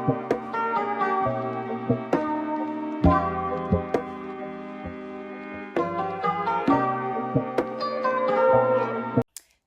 Hello,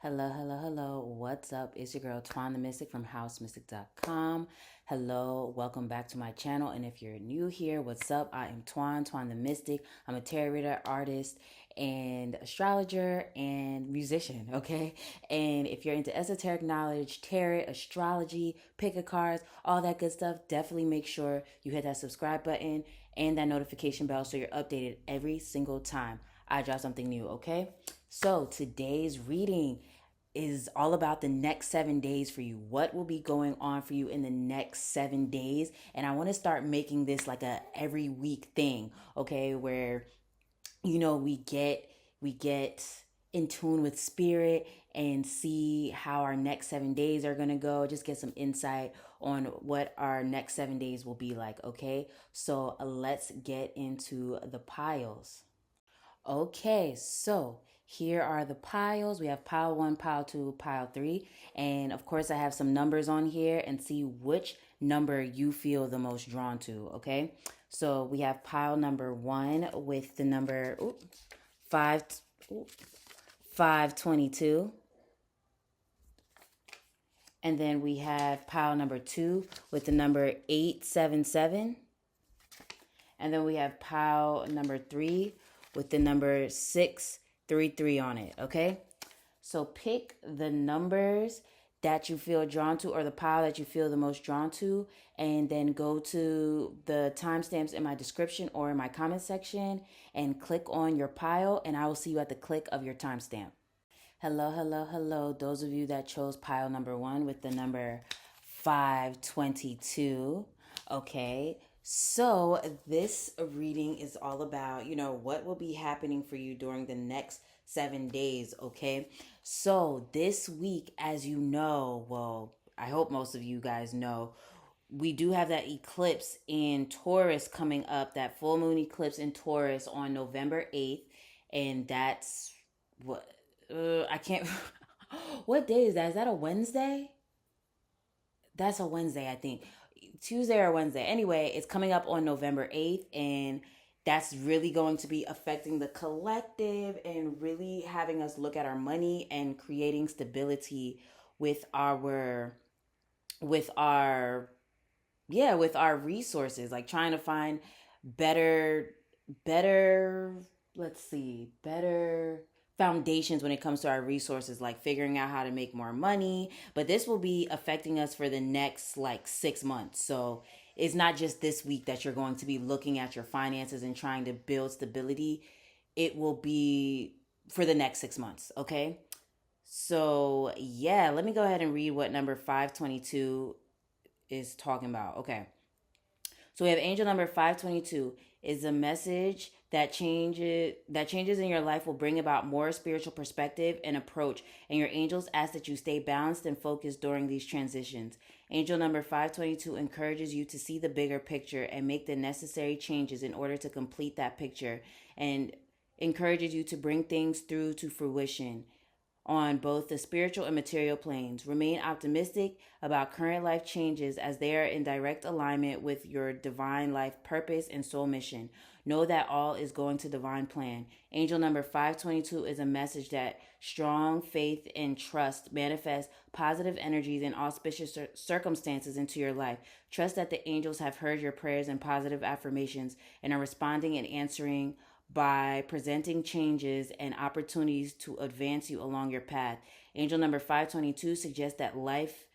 hello, hello. What's up? It's your girl Twan the Mystik from housemystik.com. Hello, welcome back to my channel. And if you're new here, what's up? I am Twan the Mystik. I'm a tarot reader, artist, and astrologer and musician, okay? And if you're into esoteric knowledge, tarot, astrology, pick a cards, all that good stuff, definitely make sure you hit that subscribe button and that notification bell so you're updated every single time I drop something new, okay? So today's reading is all about the next 7 days for you. What will be going on for you in the next 7 days? And I want to start making this like a every week thing, okay? Where we get in tune with spirit and see how our next 7 days are gonna go. Just get some insight on what our next 7 days will be like, okay? So let's get into the piles. Okay, so here are the piles. We have pile one, pile two, pile three. And of course, I have some numbers on here and see which number you feel the most drawn to. Okay, so we have pile number one with the number five, 522. And then we have pile number two with the number 877. And then we have pile number three with the number 633 on it, okay? So pick the numbers that you feel drawn to or the pile that you feel the most drawn to, and then go to the timestamps in my description or in my comment section and click on your pile, and I will see you at the click of your timestamp. Hello, hello, hello. Those of you that chose pile number one with the number 522, okay? So this reading is all about, what will be happening for you during the next 7 days, okay? So this week, as you know, well, I hope most of you guys know, we do have that eclipse in Taurus coming up, that full moon eclipse in Taurus on November 8th. And that's what, I can't, what day is that? Is that a Wednesday? That's a Wednesday, I think. Tuesday or Wednesday. Anyway, it's coming up on November 8th, and that's really going to be affecting the collective and really having us look at our money and creating stability with our with our resources, like trying to find better better let's see, better foundations when it comes to our resources, like figuring out how to make more money. But this will be affecting us for the next like 6 months. So it's not just this week that you're going to be looking at your finances and trying to build stability. It will be for the next 6 months, okay? So yeah, let me go ahead and read what number 522 is talking about. Okay. So we have angel number 522 is a message that changes in your life will bring about more spiritual perspective and approach, and your angels ask that you stay balanced and focused during these transitions. Angel number 522 encourages you to see the bigger picture and make the necessary changes in order to complete that picture, and encourages you to bring things through to fruition on both the spiritual and material planes. Remain optimistic about current life changes as they are in direct alignment with your divine life purpose and soul mission. Know that all is going to divine plan. Angel number 522 is a message that strong faith and trust manifest positive energies and auspicious circumstances into your life. Trust that the angels have heard your prayers and positive affirmations and are responding and answering by presenting changes and opportunities to advance you along your path. Angel number 522 suggests that life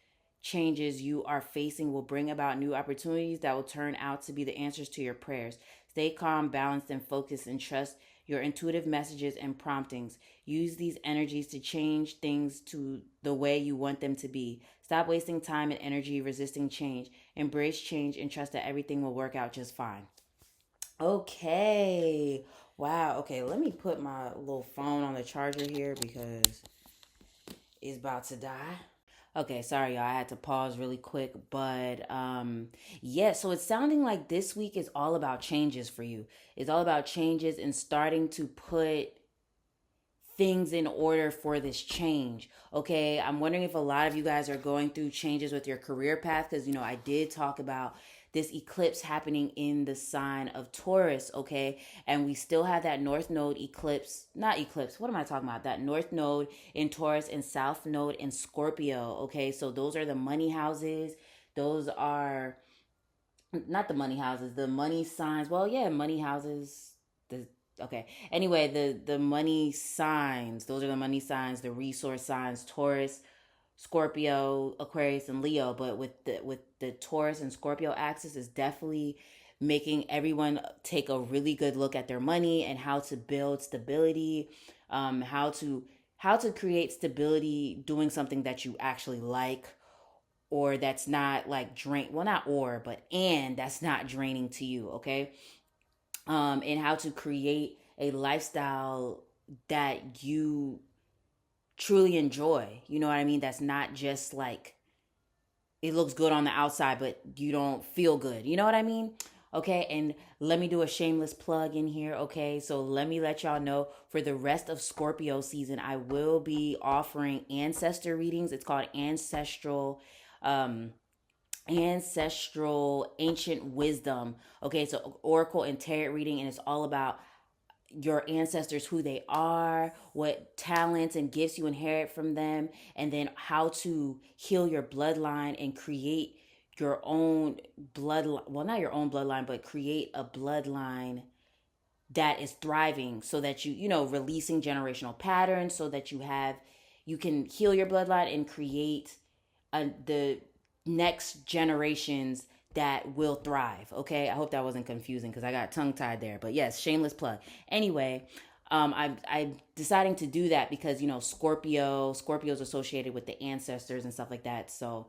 changes you are facing will bring about new opportunities that will turn out to be the answers to your prayers. Stay calm, balanced, and focused, and trust your intuitive messages and promptings. Use these energies to change things to the way you want them to be. Stop wasting time and energy resisting change. Embrace change and trust that everything will work out just fine. Okay. Wow. Okay, let me put my little phone on the charger here because it's about to die. Okay, sorry y'all, I had to pause really quick, but yeah, so it's sounding like this week is all about changes for you. It's all about changes and starting to put things in order for this change. Okay, I'm wondering if a lot of you guys are going through changes with your career path, because I did talk about this eclipse happening in the sign of Taurus. Okay, and we still have that north node eclipse, not eclipse, what am I talking about, that north node in Taurus and south node in Scorpio. Okay, so those are the money houses. Those are not the money houses, the money signs. Well, yeah, money houses. The Okay. Anyway, the money signs. Those are the money signs. The resource signs: Taurus, Scorpio, Aquarius, and Leo. But with the Taurus and Scorpio axis is definitely making everyone take a really good look at their money and how to build stability, how to create stability doing something that you actually like, or that's not like drain, well, not or but and that's not draining to you. Okay, and how to create a lifestyle that you truly enjoy, you know what I mean, that's not just like it looks good on the outside but you don't feel good, you know what I mean. Okay, and let me do a shameless plug in here. Okay, so let me let y'all know, for the rest of Scorpio season I will be offering ancestor readings. It's called ancestral ancient wisdom. Okay, so oracle and tarot reading, and it's all about your ancestors, who they are, what talents and gifts you inherit from them, and then how to heal your bloodline and create your own bloodline. Well, not your own bloodline, but create a bloodline that is thriving, so that releasing generational patterns, so that you can heal your bloodline and create the next generations that will thrive. Okay, I hope that wasn't confusing because I got tongue tied there. But yes, shameless plug. Anyway, I'm deciding to do that because Scorpio's associated with the ancestors and stuff like that. So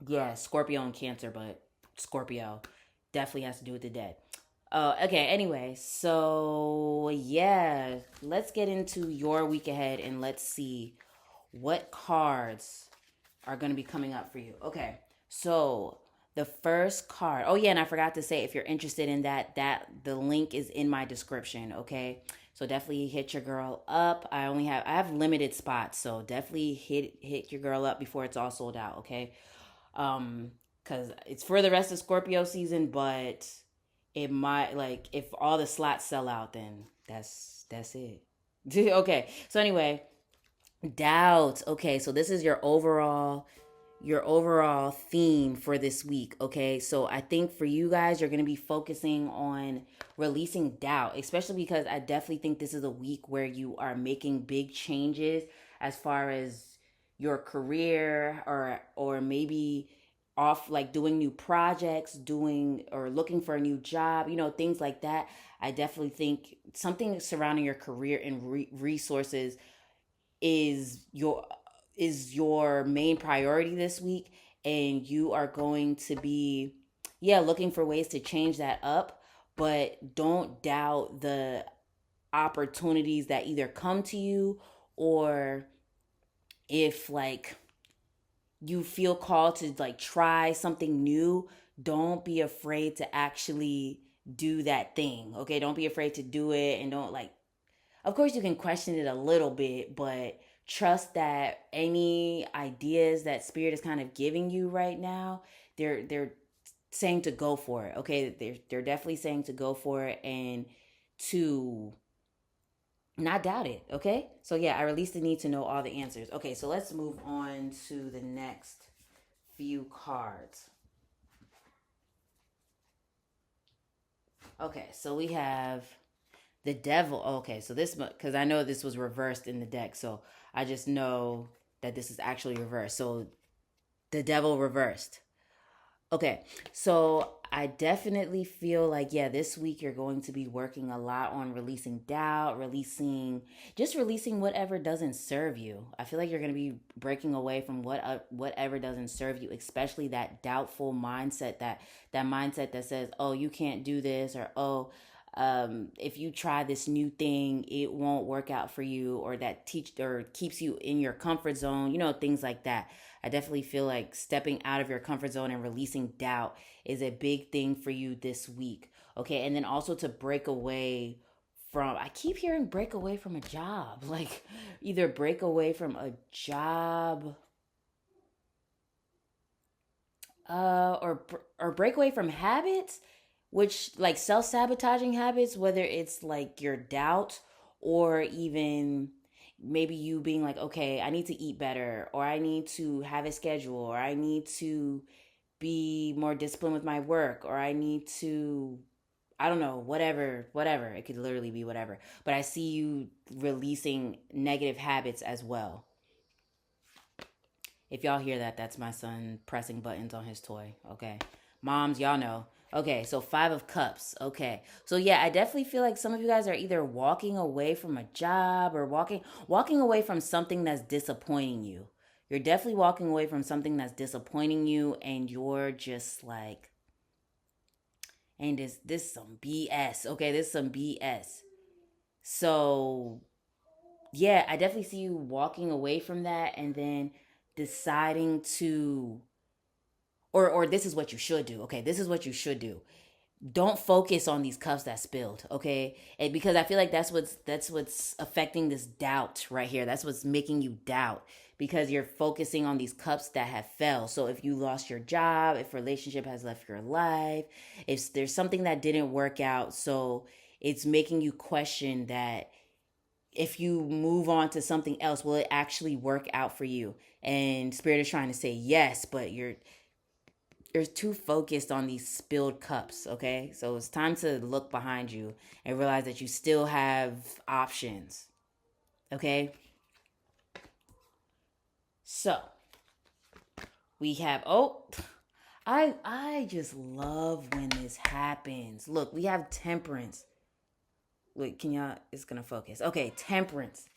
yeah, Scorpio and Cancer, but Scorpio definitely has to do with the dead. Okay, anyway, so yeah, let's get into your week ahead and let's see what cards are going to be coming up for you. Okay, so the first card. Oh yeah, and I forgot to say, if you're interested in that the link is in my description. Okay, so definitely hit your girl up. I have limited spots, so definitely hit your girl up before it's all sold out. Okay, because it's for the rest of Scorpio season, but it might, like, if all the slots sell out, then that's it. Okay, so anyway, doubt. Okay, so this is your overall theme for this week. Okay, so I think for you guys, you're going to be focusing on releasing doubt, especially because I definitely think this is a week where you are making big changes as far as your career, or maybe off, like doing new projects, doing or looking for a new job, things like that. I definitely think something surrounding your career and resources is your main priority this week, and you are going to be, yeah, looking for ways to change that up. But don't doubt the opportunities that either come to you, or if, like, you feel called to, like, try something new, don't be afraid to actually do that thing. Okay, don't be afraid to do it, and don't, like, of course you can question it a little bit, but trust that any ideas that spirit is kind of giving you right now, they're saying to go for it. Okay, they're definitely saying to go for it, and to not doubt it. Okay, so yeah, I released the need to know all the answers. Okay, so let's move on to the next few cards. Okay, so we have the devil. Okay, so this, because I know this was reversed in the deck, so I just know that this is actually reversed. So the devil reversed. Okay, so I definitely feel like, yeah, this week you're going to be working a lot on releasing doubt, releasing whatever doesn't serve you. I feel like you're going to be breaking away from whatever doesn't serve you, especially that doubtful mindset, that mindset that says, oh, you can't do this, or oh, if you try this new thing, it won't work out for you, or that keeps you in your comfort zone, things like that. I definitely feel like stepping out of your comfort zone and releasing doubt is a big thing for you this week. Okay, and then also to break away from, I keep hearing break away from a job. Like either break away from a job, or break away from habits, which like self-sabotaging habits, whether it's like your doubt, or even maybe you being like, okay, I need to eat better, or I need to have a schedule, or I need to be more disciplined with my work, or I need to, I don't know, whatever. It could literally be whatever. But I see you releasing negative habits as well. If y'all hear that, that's my son pressing buttons on his toy. Okay. Moms, y'all know. Okay, so 5 of Cups. Okay. So yeah, I definitely feel like some of you guys are either walking away from a job, or walking away from something that's disappointing you. You're definitely walking away from something that's disappointing you, and you're just like, and this some BS. Okay, this is some BS. So yeah, I definitely see you walking away from that, and then deciding to, or this is what you should do. Okay, this is what you should do. Don't focus on these cups that spilled, okay? And because I feel like that's what's affecting this doubt right here. That's what's making you doubt, because you're focusing on these cups that have fell. So if you lost your job, if relationship has left your life, if there's something that didn't work out, so it's making you question that if you move on to something else, will it actually work out for you? And spirit is trying to say yes, but you're too focused on these spilled cups, okay? So it's time to look behind you and realize that you still have options, okay? So we have, oh, I just love when this happens. Look, we have Temperance. Wait, can y'all, it's gonna focus. Okay, Temperance.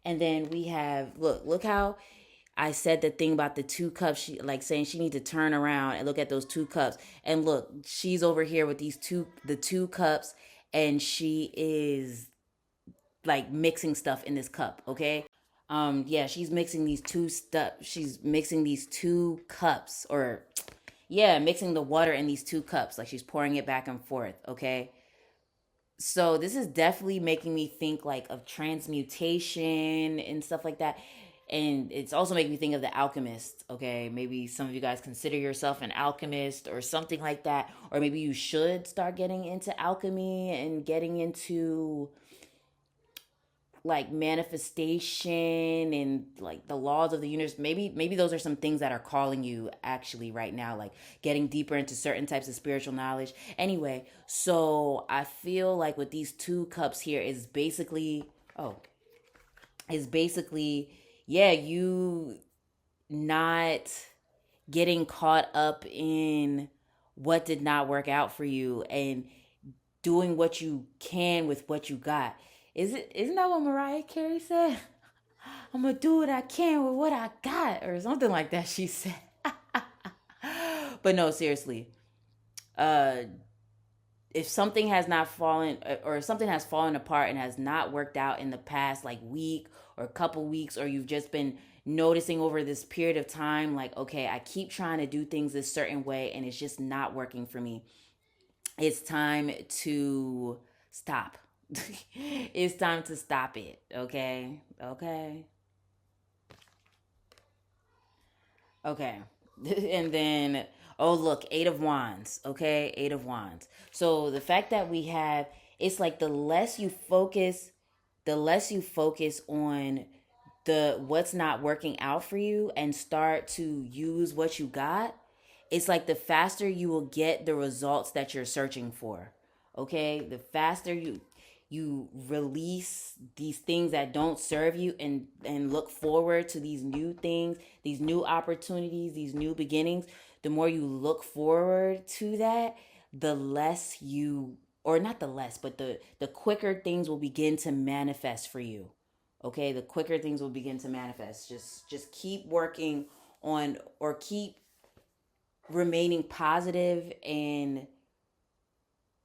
And then we have, look how I said the thing about the 2 cups. She like saying she needs to turn around and look at those 2 cups. And look, she's over here with the 2 cups, and she is like mixing stuff in this cup. Okay, yeah, she's mixing these two stuff. She's mixing these 2 cups, or yeah, mixing the water in these 2 cups. Like she's pouring it back and forth. Okay, so this is definitely making me think like of transmutation and stuff like that. And it's also making me think of the alchemist. Okay, maybe some of you guys consider yourself an alchemist or something like that, or maybe you should start getting into alchemy and getting into like manifestation and like the laws of the universe. Maybe those are some things that are calling you actually right now, like getting deeper into certain types of spiritual knowledge. Anyway, so I feel like with these 2 cups here is basically, oh, is basically, yeah, you not getting caught up in what did not work out for you, and doing what you can with what you got. Isn't that what Mariah Carey said? I'm gonna do what I can with what I got, or something like that, she said. But no, seriously. Uh if something has not fallen, or if something has fallen apart and has not worked out in the past like week or couple weeks, or you've just been noticing over this period of time, like, okay, I keep trying to do things this certain way and it's just not working for me, it's time to stop. It's time to stop it. Okay. Okay. Okay. And then, oh, look, 8 of Wands. Okay. 8 of Wands. So the fact that we have, it's like the less you focus on the what's not working out for you and start to use what you got, it's like the faster you will get the results that you're searching for. Okay, the faster you release these things that don't serve you, and look forward to these new things, these new opportunities, these new beginnings, the more you look forward to that, the less you, or not the less, but the quicker things will begin to manifest for you. Okay, the quicker things will begin to manifest. Just keep working on, or keep remaining positive, and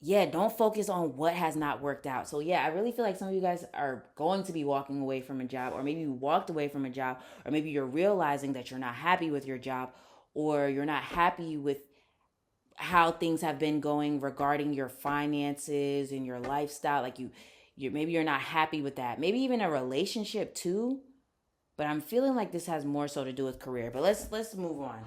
yeah, don't focus on what has not worked out. So yeah, I really feel like some of you guys are going to be walking away from a job, or maybe you walked away from a job, or maybe you're realizing that you're not happy with your job, or you're not happy with how things have been going regarding your finances and your lifestyle. Like you're not happy with that. Maybe even a relationship too. But I'm feeling like this has more so to do with career. But let's move on.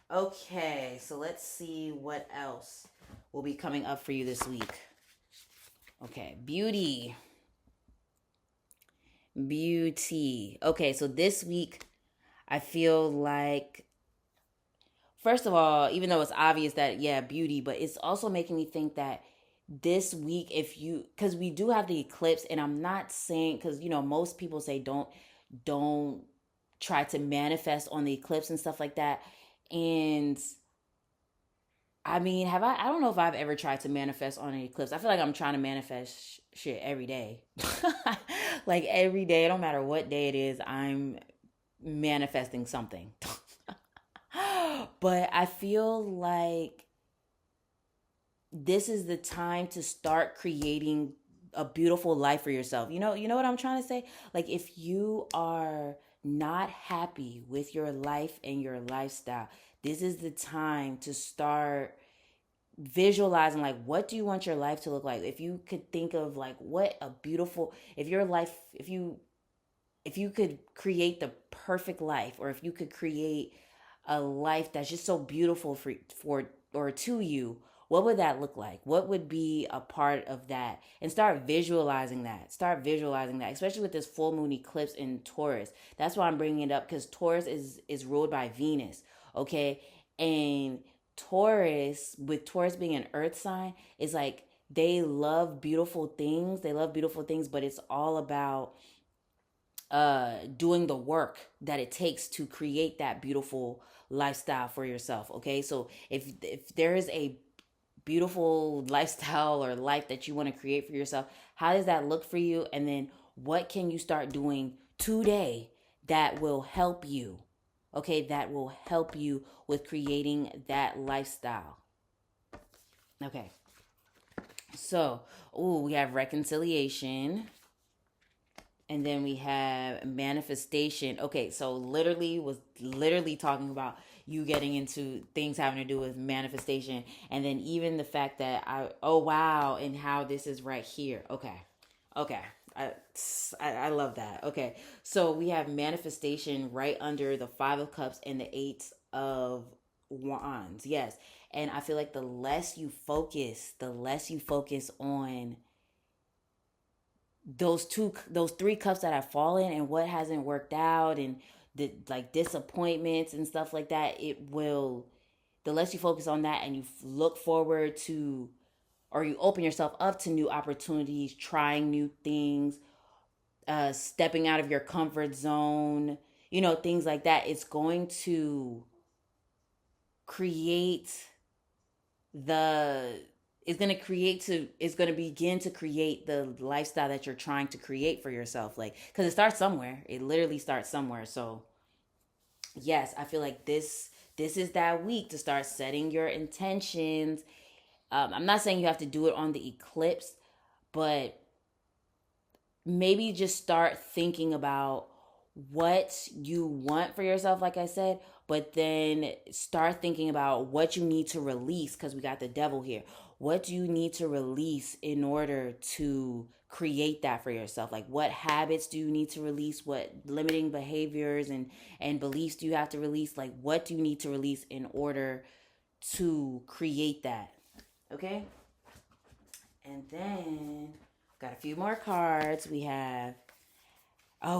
Okay, so let's see what else will be coming up for you this week. Okay, beauty. Beauty. Okay, so this week I feel like, first of all, even though it's obvious that, yeah, beauty, but it's also making me think that this week, if you, because we do have the eclipse, and I'm not saying, because, most people say don't try to manifest on the eclipse and stuff like that. And I mean, I don't know if I've ever tried to manifest on an eclipse. I feel like I'm trying to manifest shit every day. Like every day, no matter what day it is, I'm manifesting something. But I feel like this is the time to start creating a beautiful life for yourself. You know what I'm trying to say? Like, if you are not happy with your life and your lifestyle, this is the time to start visualizing, like, what do you want your life to look like? If you could think of, like, what a beautiful, if your life, if you could create the perfect life, or if you could create a life that's just so beautiful for or to you, what would that look like? What would be a part of that? And start visualizing that. Start visualizing that, especially with this full moon eclipse in Taurus. That's why I'm bringing it up, because Taurus is ruled by Venus, okay? And Taurus, with Taurus being an earth sign, is like they love beautiful things. They love beautiful things, but it's all about doing the work that it takes to create that beautiful lifestyle for yourself. Okay, so if there is a beautiful lifestyle or life that you want to create for yourself, how does that look for you? And then what can you start doing today that will help you? Okay, that will help you with creating that lifestyle. Okay, so we have reconciliation. And then we have manifestation. Okay, so literally talking about you getting into things having to do with manifestation. And then even the fact that oh wow, and how this is right here. Okay. Okay. I love that. Okay. So we have manifestation right under the 5 of Cups and the 8 of Wands. Yes. And I feel like the less you focus on those 3 cups that have fallen and what hasn't worked out, and the like disappointments and stuff like that, the less you focus on that, and you look forward to, or you open yourself up to new opportunities, trying new things, stepping out of your comfort zone, things like that, it's going to create the it's going to begin to create the lifestyle that you're trying to create for yourself, like, because it starts somewhere. It literally starts somewhere. So yes, I feel like this is that week to start setting your intentions. I'm not saying you have to do it on the eclipse, but maybe just start thinking about what you want for yourself, like I said, but then start thinking about what you need to release, because we got the devil here. What do you need to release in order to create that for yourself? Like, what habits do you need to release? What limiting behaviors and beliefs do you have to release? Like, what do you need to release in order to create that? Okay? And then got a few more cards. We have,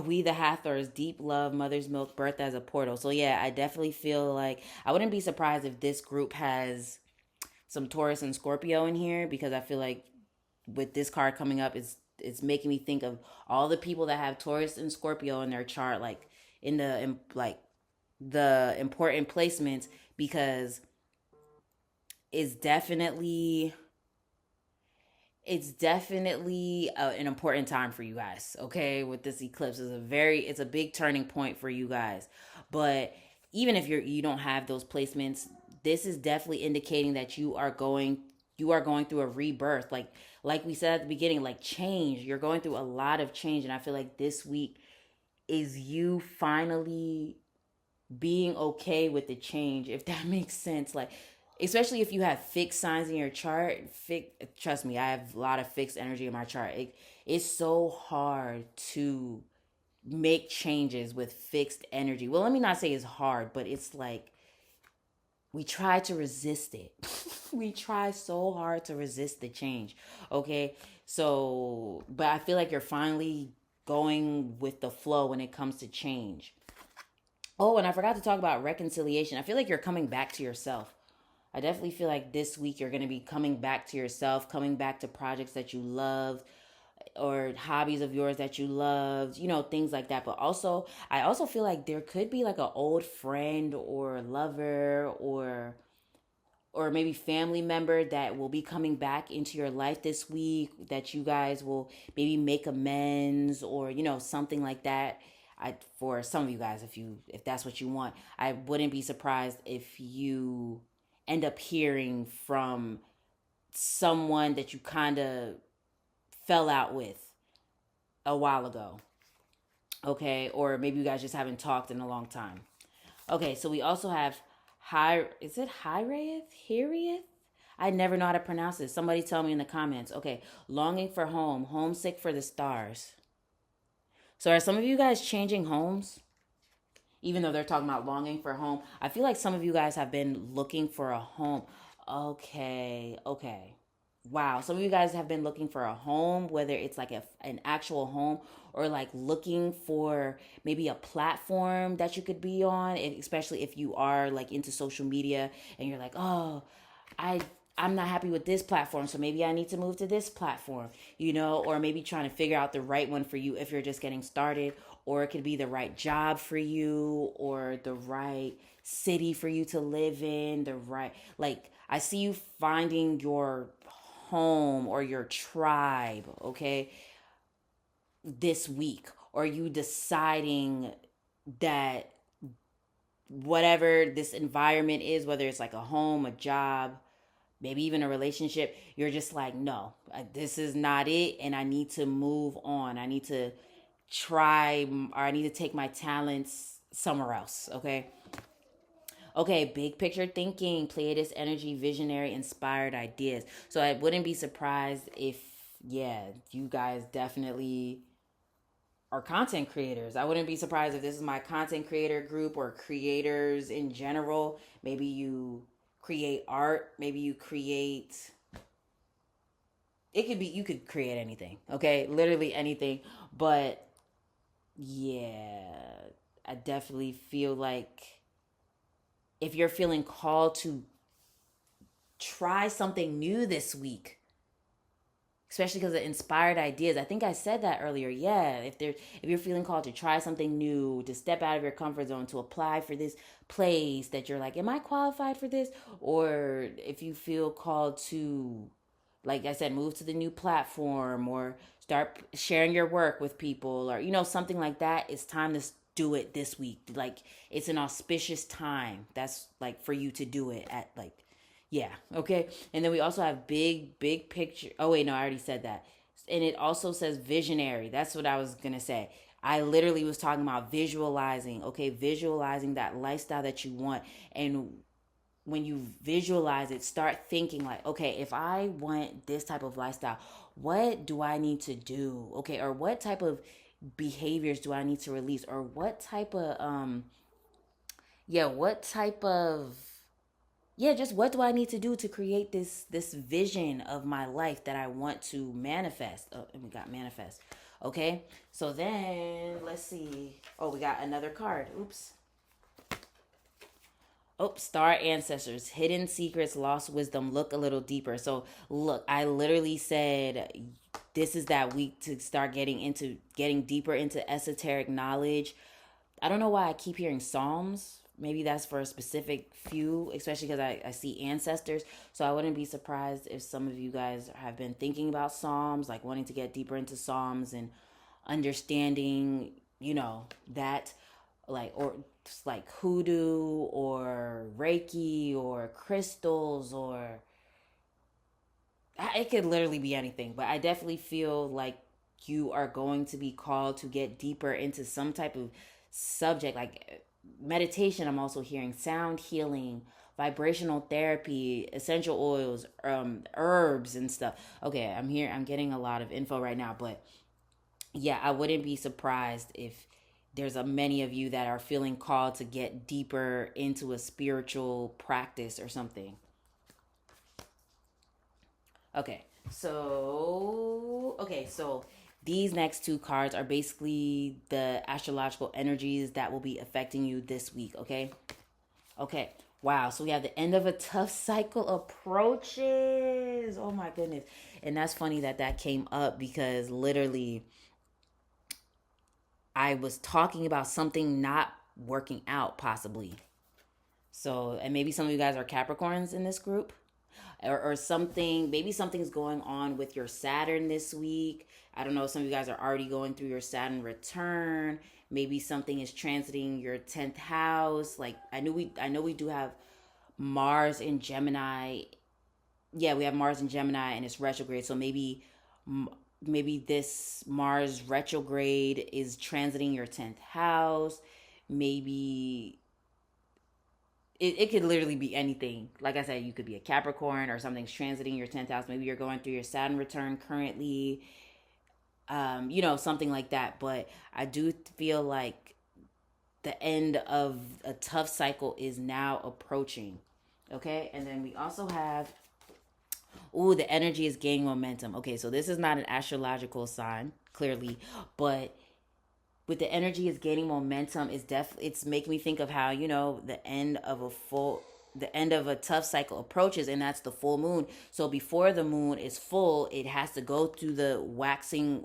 we the Hathors, deep love, mother's milk, birth as a portal. So yeah, I definitely feel like I wouldn't be surprised if this group has some Taurus and Scorpio in here, because I feel like with this card coming up, it's making me think of all the people that have Taurus and Scorpio in their chart, like like the important placements, because it's definitely an important time for you guys. Okay, with this eclipse, it's a big turning point for you guys. But even if you don't have those placements, this is definitely indicating that you are going through a rebirth, like we said at the beginning, like change. You're going through a lot of change, and I feel like this week is you finally being okay with the change, if that makes sense. Like, especially if you have fixed signs in your chart. Trust me, I have a lot of fixed energy in my chart. It's so hard to make changes with fixed energy. Well, let me not say it's hard, but it's like we try to resist it. We try so hard to resist the change. Okay. So, but I feel like you're finally going with the flow when it comes to change. Oh, and I forgot to talk about reconciliation. I feel like you're coming back to yourself. I definitely feel like this week you're going to be coming back to yourself, coming back to projects that you love or hobbies of yours that you loved, things like that. But also, I also feel like there could be like an old friend or lover or maybe family member that will be coming back into your life this week that you guys will maybe make amends or something like that. For some of you guys, if that's what you want, I wouldn't be surprised if you end up hearing from someone that you kind of fell out with a while ago. Okay, or maybe you guys just haven't talked in a long time. Okay, so we also have high. Is it Hyraeth? Hirieth? I never know how to pronounce it. Somebody tell me in the comments. Okay, longing for home, homesick for the stars. So are some of you guys changing homes? Even though they're talking about longing for home, I feel like some of you guys have been looking for a home. Okay, okay. Wow, some of you guys have been looking for a home, whether it's like an actual home or like looking for maybe a platform that you could be on, especially if you are like into social media and you're like, oh, I I'm not happy with this platform, so maybe I need to move to this platform, or maybe trying to figure out the right one for you if you're just getting started, or it could be the right job for you, or the right city for you to live in, the right, like, I see you finding your home or your tribe, okay, this week, or you deciding that whatever this environment is, whether it's like a home, a job, maybe even a relationship, you're just like, no, this is not it. And I need to move on. I need to try, or I need to take my talents somewhere else. Okay. Okay. Big picture thinking, Pleiades energy, visionary, inspired ideas. So I wouldn't be surprised if, yeah, you guys definitely are content creators. I wouldn't be surprised if this is my content creator group or creators in general. Maybe you create art, maybe you create, it could be, you could create anything, okay? Literally anything. But yeah, I definitely feel like if you're feeling called to try something new this week, especially because of inspired ideas. I think I said that earlier. Yeah, if you're feeling called to try something new, to step out of your comfort zone, to apply for this place that you're like, am I qualified for this? Or if you feel called to, like I said, move to the new platform or start sharing your work with people, or something like that, it's time to do it this week. Like, it's an auspicious time. That's like for you to do it at, like, yeah, okay. And then we also have big picture. Oh wait, no, I already said that. And it also says visionary. That's what I was gonna say. I literally was talking about visualizing, okay, visualizing that lifestyle that you want. And when you visualize it, start thinking like, okay, if I want this type of lifestyle, what do I need to do? Okay, or what type of behaviors do I need to release? Or what type of what type of, just what do I need to do to create this vision of my life that I want to manifest? Oh, and we got manifest. Okay, so then let's see. Oh, we got another card. Oops. Oh, star ancestors, hidden secrets, lost wisdom. Look a little deeper. So look, I literally said this is that week to start getting deeper into esoteric knowledge. I don't know why I keep hearing Psalms. Maybe that's for a specific few, especially because I see ancestors. So I wouldn't be surprised if some of you guys have been thinking about Psalms, like wanting to get deeper into Psalms and understanding, that, like, or like hoodoo or Reiki or crystals, or it could literally be anything. But I definitely feel like you are going to be called to get deeper into some type of subject, like meditation. I'm also hearing sound healing, vibrational therapy, essential oils, herbs and stuff. Okay, I'm getting a lot of info right now, but yeah, I wouldn't be surprised if there's a many of you that are feeling called to get deeper into a spiritual practice or something. Okay, so these next two cards are basically the astrological energies that will be affecting you this week, okay? Okay. Wow. So we have the end of a tough cycle approaches. Oh my goodness. And that's funny that that came up because literally I was talking about something not working out possibly. So, and maybe some of you guys are Capricorns in this group, or something, maybe something's going on with your Saturn this week. I don't know, some of you guys are already going through your Saturn return. Maybe something is transiting your 10th house. Like I know we do have Mars in Gemini. Yeah, we have Mars in Gemini and it's retrograde. So maybe this Mars retrograde is transiting your 10th house. Maybe it could literally be anything. Like I said, you could be a Capricorn or something's transiting your 10th house. Maybe you're going through your Saturn return currently, something like that. But I do feel like the end of a tough cycle is now approaching. Okay. And then we also have, ooh, the energy is gaining momentum. Okay. So this is not an astrological sign, clearly, but with the energy is gaining momentum is definitely, it's making me think of how the end of a tough cycle approaches, and that's the full moon. So before the moon is full, it has to go through the waxing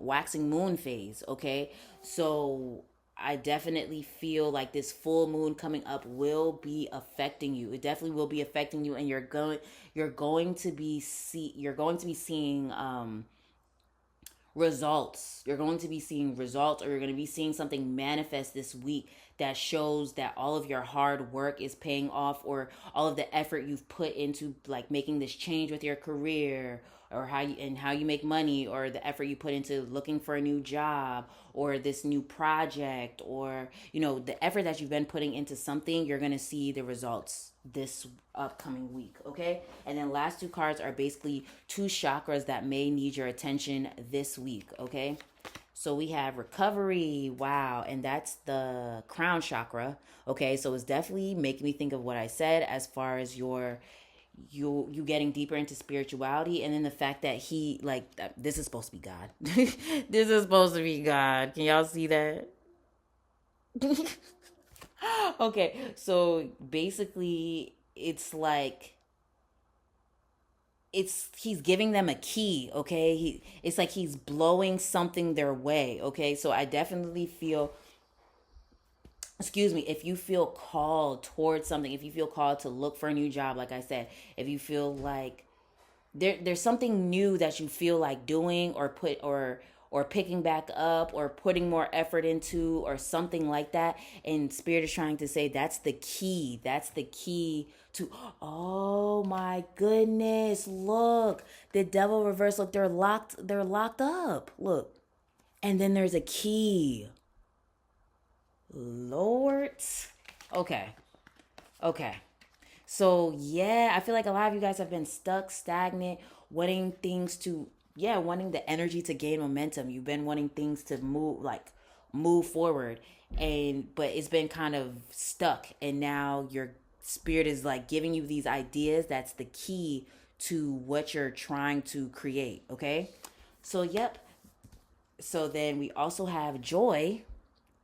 moon phase. Okay, so I definitely feel like this full moon coming up will be affecting you. It definitely will be affecting you, and you're going to be seeing results. You're going to be seeing results, or you're going to be seeing something manifest this week that shows that all of your hard work is paying off, or all of the effort you've put into like making this change with your career, or how you make money, or the effort you put into looking for a new job, or this new project, or the effort that you've been putting into something. You're going to see the results this upcoming week. Okay, and then last two cards are basically two chakras that may need your attention this week. Okay, so we have recovery. Wow, and that's the crown chakra. Okay, so it's definitely making me think of what I said as far as you getting deeper into spirituality, and then the fact that this is supposed to be God. This is supposed to be God. Can y'all see that? Okay, so basically it's like he's giving them a key. Okay, it's like he's blowing something their way. Okay, so I definitely feel, excuse me, if you feel called towards something, if you feel called to look for a new job, like I said, if you feel like there's something new that you feel like doing, or picking back up, or putting more effort into, or something like that, and spirit is trying to say that's the key to, oh my goodness, look, the devil reverse, look, they're locked up, look, and then there's a key. Lord. Okay. Okay. So yeah, I feel like a lot of you guys have been stuck, stagnant, wanting things to, yeah, wanting the energy to gain momentum. You've been wanting things to move forward, and but it's been kind of stuck, and now your spirit is like giving you these ideas. That's the key to what you're trying to create. Okay, so yep. So then we also have joy.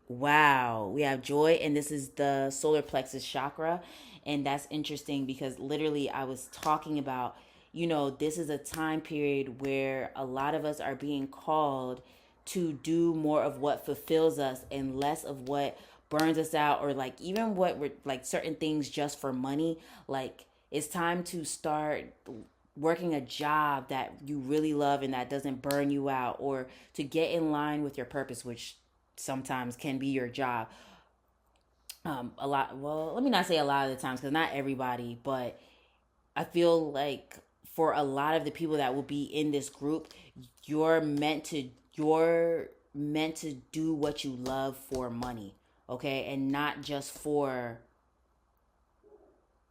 Wow, we have joy, and this is the solar plexus chakra. And that's interesting because literally, I was talking about, this is a time period where a lot of us are being called to do more of what fulfills us and less of what burns us out, or like even what we're like certain things just for money. Like, it's time to start working a job that you really love and that doesn't burn you out, or to get in line with your purpose, which sometimes can be your job. A lot, well, let me not say a lot of the times, because not everybody, but I feel like for a lot of the people that will be in this group, you're meant to you're meant to do what you love for money, okay, and not just for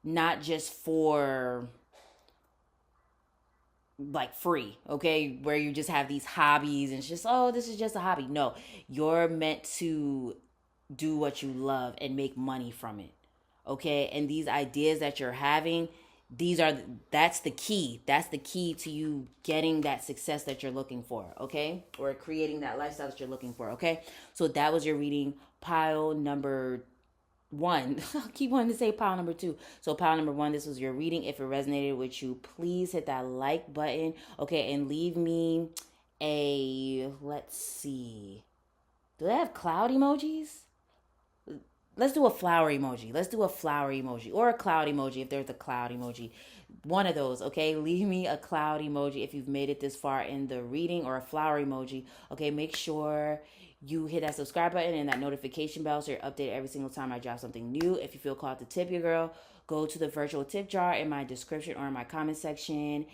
not just for like free, okay? Where you just have these hobbies and it's just, oh, this is just a hobby. No, you're meant to do what you love and make money from it, okay? And these ideas that you're having, these are that's the key. That's the key to you getting that success that you're looking for, okay? Or creating that lifestyle that you're looking for, okay? So that was your reading, pile number one. I keep wanting to say pile number two. So pile number one, this was your reading. If it resonated with you, please hit that like button. Okay, and leave me a, let's see. Do they have cloud emojis? Let's do a flower emoji. Let's do a flower emoji or a cloud emoji if there's a cloud emoji. One of those, okay? Leave me a cloud emoji if you've made it this far in the reading, or a flower emoji. Okay, make sure you hit that subscribe button and that notification bell so you're updated every single time I drop something new. If you feel called to tip your girl, go to the virtual tip jar in my description or in my comment section.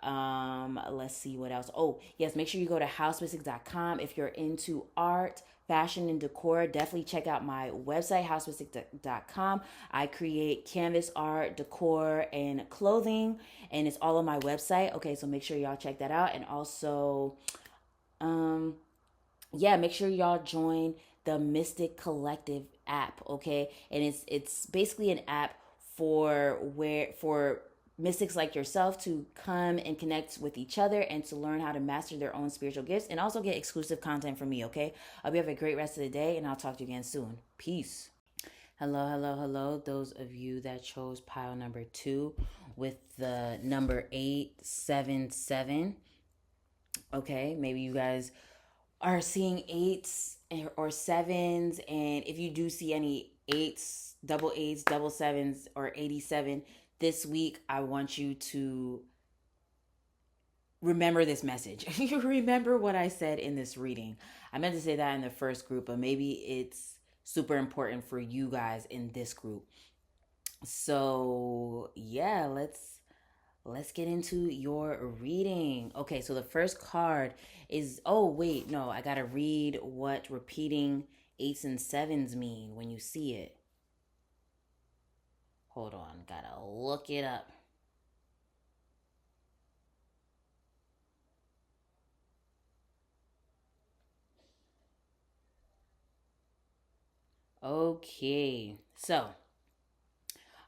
Let's see what else. Oh, yes, make sure you go to housemystik.com if you're into art, fashion, and decor. Definitely check out my website, housemystik.com. I create canvas art, decor, and clothing, and it's all on my website. Okay, so make sure y'all check that out. And also, yeah, make sure y'all join the Mystik Collective app, okay? And it's basically an app for mystics like yourself to come and connect with each other and to learn how to master their own spiritual gifts and also get exclusive content from me, okay? I hope you have a great rest of the day, and I'll talk to you again soon. Peace. Hello, hello, hello. Those of you that chose pile number two with the number 877. Okay, maybe you guys are seeing eights or sevens, and if you do see any eights, double sevens, or 87 this week, I want you to remember this message. Remember what I said in this reading. I meant to say that in the first group, but maybe it's super important for you guys in this group. So yeah, let's get into your reading. Okay, so the first card is, oh wait, no, I gotta read what repeating eights and sevens mean when you see it. Hold on, gotta look it up. Okay, so,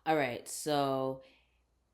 all right, so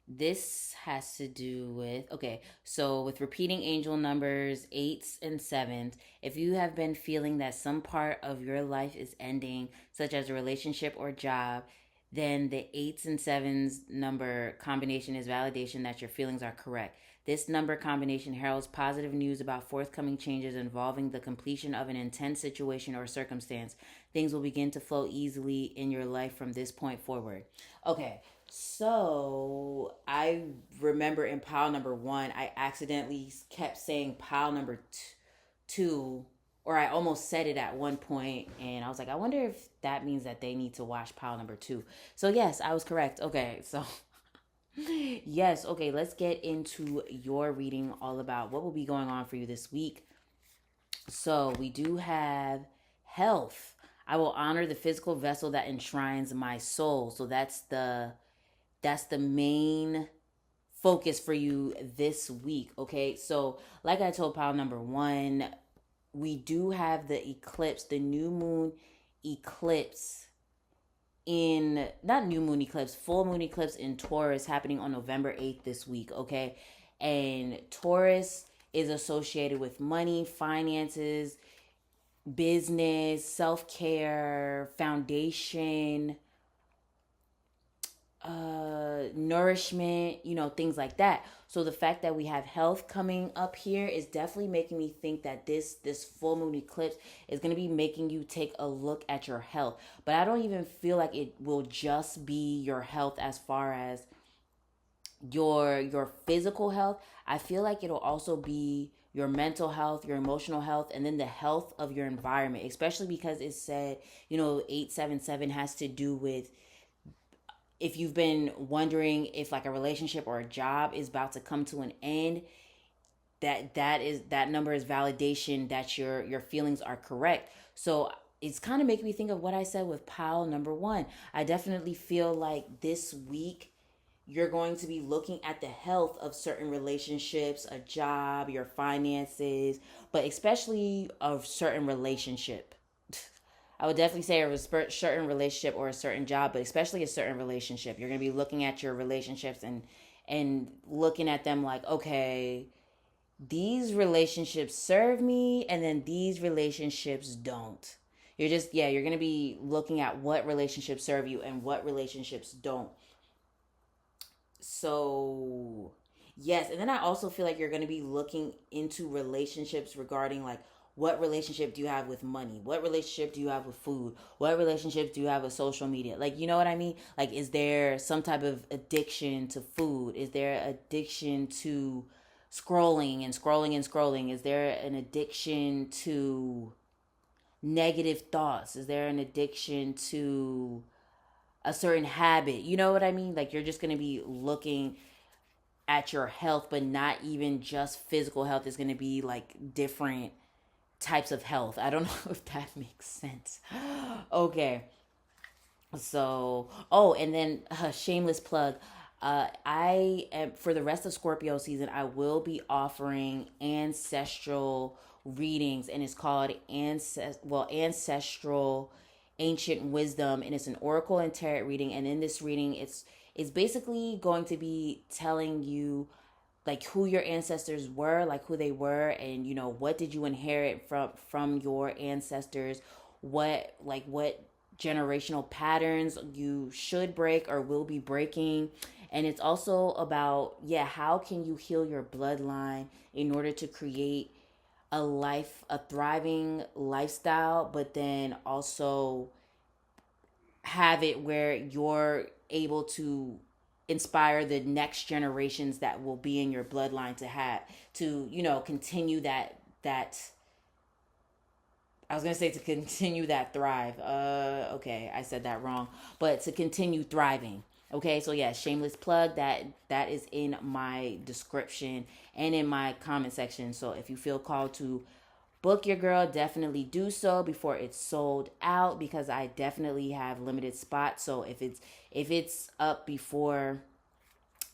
this has to do with, okay, so with repeating angel numbers, eights and sevens, if you have been feeling that some part of your life is ending, such as a relationship or job, then the eights and sevens number combination is validation that your feelings are correct. This number combination heralds positive news about forthcoming changes involving the completion of an intense situation or circumstance. Things will begin to flow easily in your life from this point forward. Okay, so I remember in pile number one, I accidentally kept saying pile number two, or I almost said it at one point, and I was like, I wonder if that means that they need to watch pile number two. So yes, I was correct. Okay, so yes, okay, let's get into your reading all about what will be going on for you this week. So we do have health. I will honor the physical vessel that enshrines my soul. So that's the main focus for you this week, okay? So like I told pile number one, we do have the eclipse, the new moon eclipse in, not new moon eclipse, full moon eclipse in Taurus happening on November 8th this week, okay? And Taurus is associated with money, finances, business, self-care, foundation, nourishment, things like that. So the fact that we have health coming up here is definitely making me think that this full moon eclipse is going to be making you take a look at your health. But I don't even feel like it will just be your health as far as your physical health. I feel like it'll also be your mental health, your emotional health, and then the health of your environment, especially because it said, 877 has to do with, if you've been wondering if like a relationship or a job is about to come to an end, that number is validation that your feelings are correct. So it's kind of making me think of what I said with pile number one. I definitely feel like this week you're going to be looking at the health of certain relationships, a job, your finances, but especially a certain relationship. I would definitely say a certain relationship or a certain job, but especially a certain relationship. You're going to be looking at your relationships and looking at them like, okay, these relationships serve me and then these relationships don't. You're going to be looking at what relationships serve you and what relationships don't. So, yes, and then I also feel like you're going to be looking into relationships regarding like what relationship do you have with money? What relationship do you have with food? What relationship do you have with social media? Like, you know what I mean? Like, is there some type of addiction to food? Is there addiction to scrolling and scrolling and scrolling? Is there an addiction to negative thoughts? Is there an addiction to a certain habit? You know what I mean? Like, you're just going to be looking at your health, but not even just physical health. Is going to be like different types of health. I don't know if that makes sense. Okay. So, oh, and then shameless plug. I am for the rest of Scorpio season. I will be offering ancestral readings, and it's called Ancestral Ancient Wisdom, and it's an oracle and tarot reading. And in this reading, it's basically going to be telling you like who your ancestors were, like who they were, and you know what did you inherit from your ancestors, what generational patterns you should break or will be breaking. And it's also about, yeah, how can you heal your bloodline in order to create a thriving lifestyle, but then also have it where you're able to inspire the next generations that will be in your bloodline to have to, you know, continue that I was gonna say to continue that thrive. Okay, I said that wrong, but to continue thriving. Okay, so yeah, shameless plug that is in my description and in my comment section. So if you feel called to book your girl, definitely do so before it's sold out, because I definitely have limited spots. So if it's up before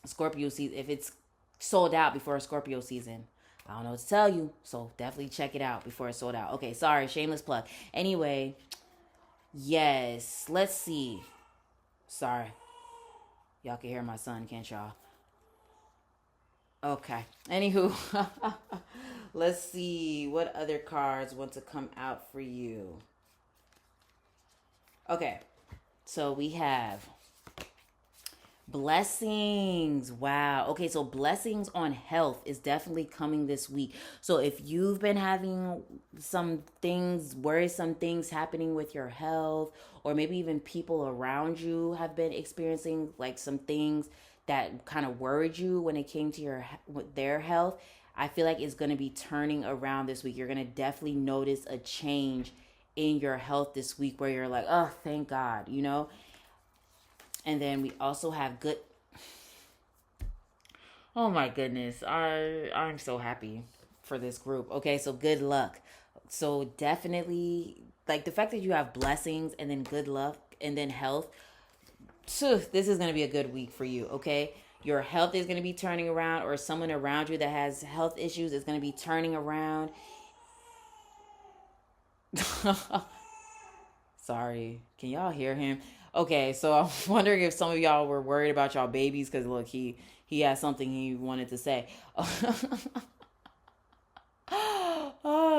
Scorpio season, if it's sold out before Scorpio season, I don't know what to tell you. So definitely check it out before it's sold out. Okay, sorry, shameless plug. Anyway, yes, let's see. Sorry, y'all can hear my son, can't y'all? Okay. Anywho, let's see what other cards want to come out for you. Okay, so we have blessings. Wow. Okay, so blessings on health is definitely coming this week. So if you've been having some things, worrisome things happening with your health, or maybe even people around you have been experiencing like some things that kind of worried you when it came to their health, I feel like it's going to be turning around this week. You're going to definitely notice a change in your health this week where you're like, oh, thank God, you know? And then we also have good. Oh my goodness. I'm so happy for this group. Okay, so good luck. So definitely like the fact that you have blessings and then good luck and then health. Phew, this is going to be a good week for you, okay? Your health is going to be turning around, or someone around you that has health issues is going to be turning around. Sorry. Can y'all hear him? Okay, so I'm wondering if some of y'all were worried about y'all babies because look, he has something he wanted to say.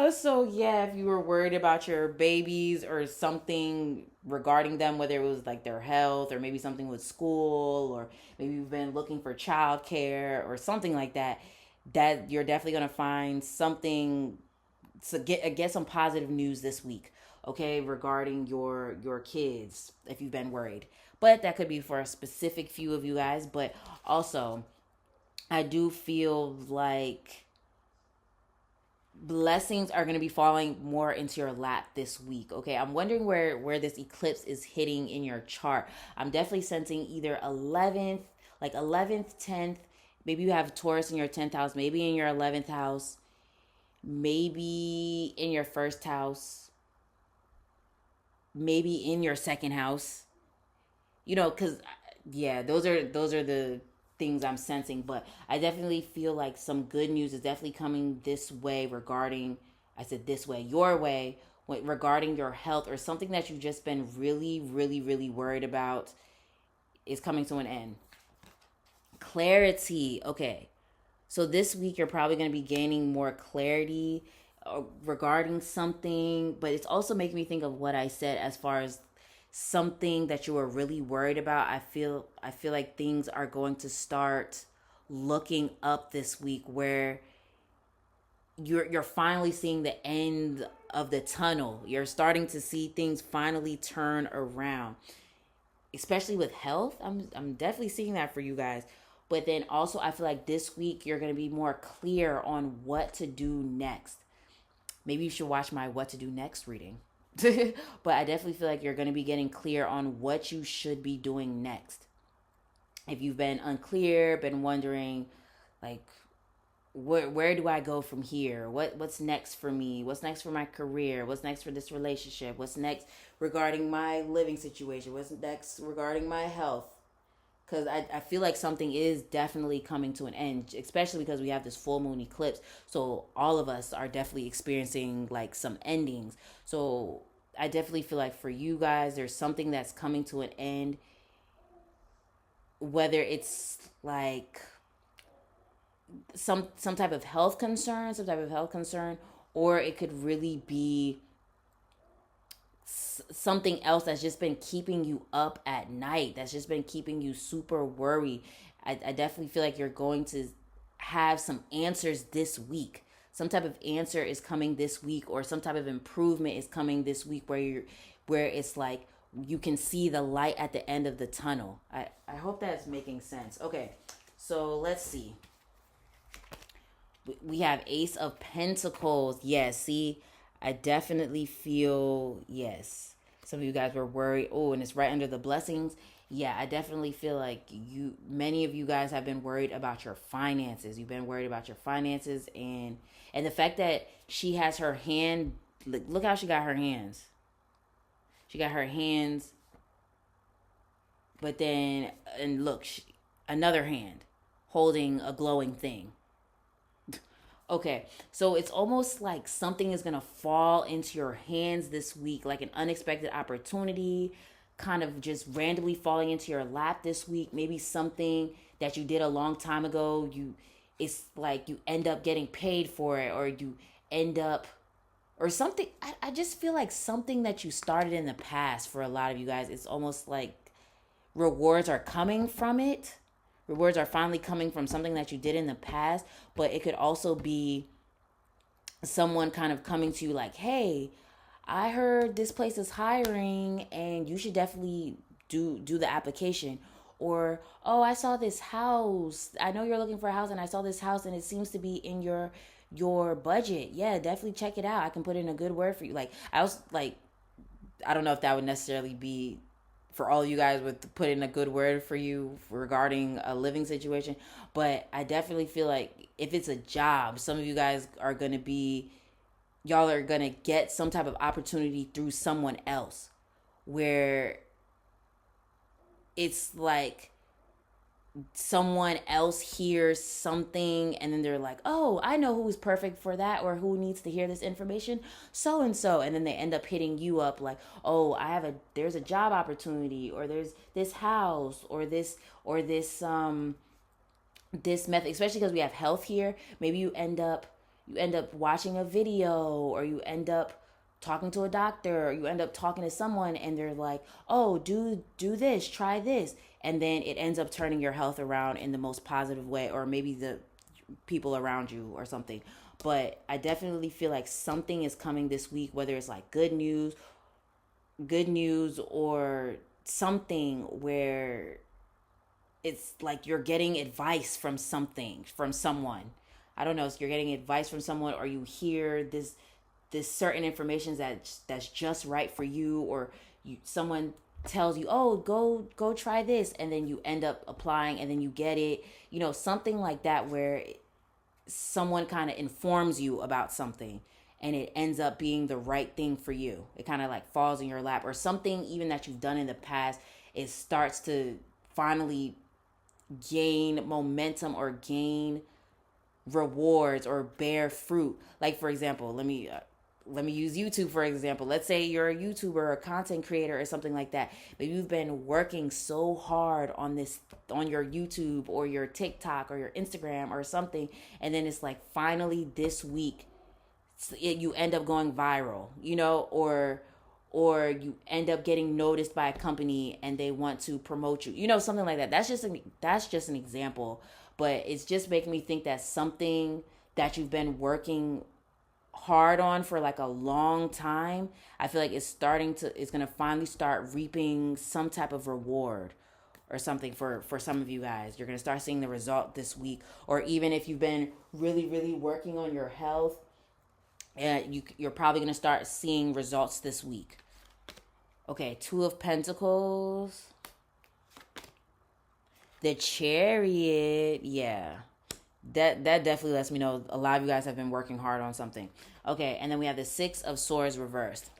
So yeah, if you were worried about your babies or something regarding them, whether it was like their health or maybe something with school, or maybe you've been looking for childcare or something like that, that you're definitely gonna find something to get some positive news this week, okay, regarding your kids if you've been worried. But that could be for a specific few of you guys. But also, I do feel like blessings are going to be falling more into your lap this week. Okay, I'm wondering where this eclipse is hitting in your chart. I'm definitely sensing either 11th, like 11th, 10th. Maybe you have Taurus in your 10th house, maybe in your 11th house, maybe in your first house. maybe in your second house, because yeah, those are the things I'm sensing. But I definitely feel like some good news is definitely coming this way regarding, I said this way, your way, regarding your health, or something that you've just been really, really, really worried about is coming to an end. Clarity. Okay. So this week you're probably going to be gaining more clarity regarding something, but it's also making me think of what I said as far as something that you were really worried about. I feel like things are going to start looking up this week, where you're finally seeing the end of the tunnel. You're starting to see things finally turn around, especially with health. I'm definitely seeing that for you guys. But then also I feel like this week you're going to be more clear on what to do next. Maybe you should watch my what to do next reading. But I definitely feel like you're going to be getting clear on what you should be doing next. If you've been unclear, been wondering like, where do I go from here? What's next for me? What's next for my career? What's next for this relationship? What's next regarding my living situation? What's next regarding my health? Because I feel like something is definitely coming to an end, especially because we have this full moon eclipse. So all of us are definitely experiencing like some endings. So I definitely feel like for you guys, there's something that's coming to an end, whether it's like some type of health concern, or it could really be something else that's just been keeping you up at night, that's just been keeping you super worried. I definitely feel like you're going to have some answers this week. Some type of answer is coming this week, or some type of improvement is coming this week, where it's like you can see the light at the end of the tunnel. I hope that's making sense. Okay, so let's see. We have Ace of Pentacles. Yes, see, I definitely feel, yes. Some of you guys were worried. Oh, and it's right under the blessings. Yeah, I definitely feel like many of you guys have been worried about your finances. You've been worried about your finances, and the fact that she has her hand, look how she got her hands. She got her hands, but then, and look, another hand holding a glowing thing. Okay, so it's almost like something is gonna fall into your hands this week, like an unexpected opportunity, kind of just randomly falling into your lap this week. Maybe something that you did a long time ago. It's like you end up getting paid for it, or you end up, or something. I just feel like something that you started in the past for a lot of you guys. It's almost like rewards are coming from it. Rewards are finally coming from something that you did in the past, but it could also be someone kind of coming to you like, hey, I heard this place is hiring and you should definitely do the application. Or, oh, I saw this house. I know you're looking for a house, and I saw this house and it seems to be in your budget. Yeah, definitely check it out. I can put in a good word for you. Like, I was like, I don't know if that would necessarily be for all you guys with put in a good word for you regarding a living situation, but I definitely feel like if it's a job, some of you guys are going to be, y'all are going to get some type of opportunity through someone else, where it's like someone else hears something and then they're like, oh, I know who's perfect for that, or who needs to hear this information, so and so. And then they end up hitting you up like, oh, there's a job opportunity, or there's this house, or this method, especially because we have health here. Maybe you end up watching a video, or you end up talking to a doctor, or you end up talking to someone and they're like, oh, do this, try this, and then it ends up turning your health around in the most positive way, or maybe the people around you or something. But I definitely feel like something is coming this week, whether it's like good news, or something where it's like you're getting advice from someone. I don't know, if you're getting advice from someone, or you hear this certain information that's just right for you, or someone tells you, oh, go try this, and then you end up applying and then you get it, something like that, where someone kind of informs you about something, and it ends up being the right thing for you. It kind of like falls in your lap, or something even that you've done in the past, it starts to finally gain momentum or gain rewards or bear fruit. Like for example, let me use YouTube for example. Let's say you're a YouTuber or a content creator or something like that, but you've been working so hard on your YouTube or your TikTok or your Instagram or something, and then it's like finally this week you end up going viral, or you end up getting noticed by a company and they want to promote you, something like that. That's just an example, but it's just making me think that something that you've been working hard on for like a long time, I feel like it's gonna finally start reaping some type of reward or something for some of you guys. You're gonna start seeing the result this week, or even if you've been really really working on your health, you're probably gonna start seeing results this week. Okay, Two of Pentacles, the Chariot, yeah. That definitely lets me know a lot of you guys have been working hard on something. Okay, and then we have the Six of Swords reversed.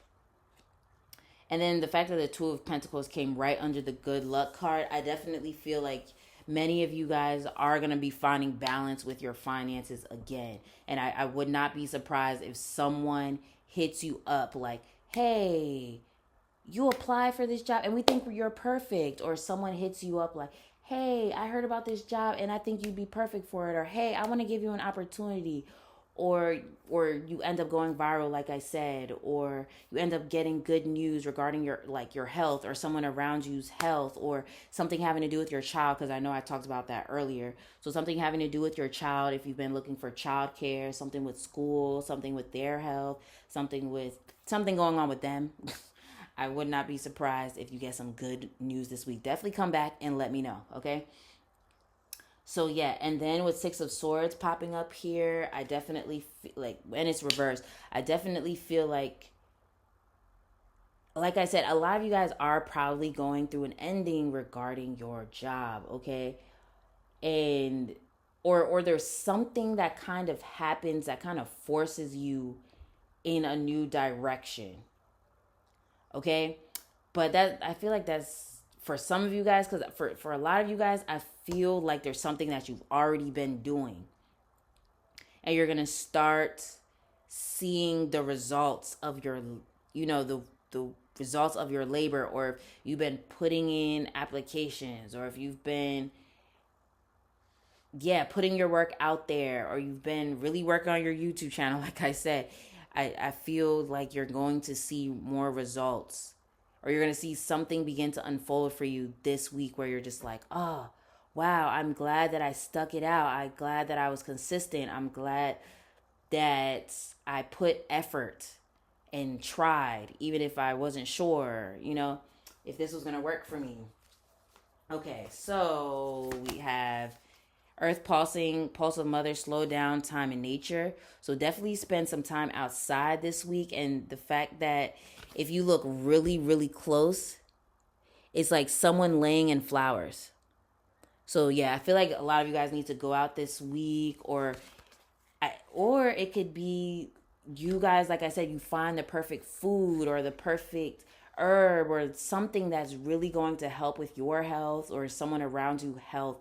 And then the fact that the Two of Pentacles came right under the good luck card, I definitely feel like many of you guys are going to be finding balance with your finances again. And I would not be surprised if someone hits you up like, hey, you apply for this job and we think you're perfect. Or someone hits you up like, hey, I heard about this job and I think you'd be perfect for it. Or, hey, I want to give you an opportunity. Or you end up going viral, like I said, or you end up getting good news regarding your health, or someone around you's health, or something having to do with your child, because I know I talked about that earlier. So something having to do with your child, if you've been looking for childcare, something with school, something with their health, something going on with them. I would not be surprised if you get some good news this week. Definitely come back and let me know, okay? So yeah, and then with Six of Swords popping up here, I definitely feel like, and it's reversed, I definitely feel like I said, a lot of you guys are probably going through an ending regarding your job, okay? And or there's something that kind of happens that kind of forces you in a new direction, okay? But that, I feel like that's for some of you guys, because for a lot of you guys, I feel like there's something that you've already been doing, and you're gonna start seeing the results of your, the results of your labor, or if you've been putting in applications, or if you've been, yeah, putting your work out there, or you've been really working on your YouTube channel, like I said, I feel like you're going to see more results, or you're going to see something begin to unfold for you this week where you're just like, oh, wow, I'm glad that I stuck it out. I'm glad that I was consistent. I'm glad that I put effort and tried, even if I wasn't sure, if this was going to work for me. Okay, so we have Earth pulsing, pulse of mother, slow down, time in nature. So definitely spend some time outside this week. And the fact that if you look really, really close, it's like someone laying in flowers. So yeah, I feel like a lot of you guys need to go out this week, or it could be you guys, like I said, you find the perfect food or the perfect herb or something that's really going to help with your health or someone around you health,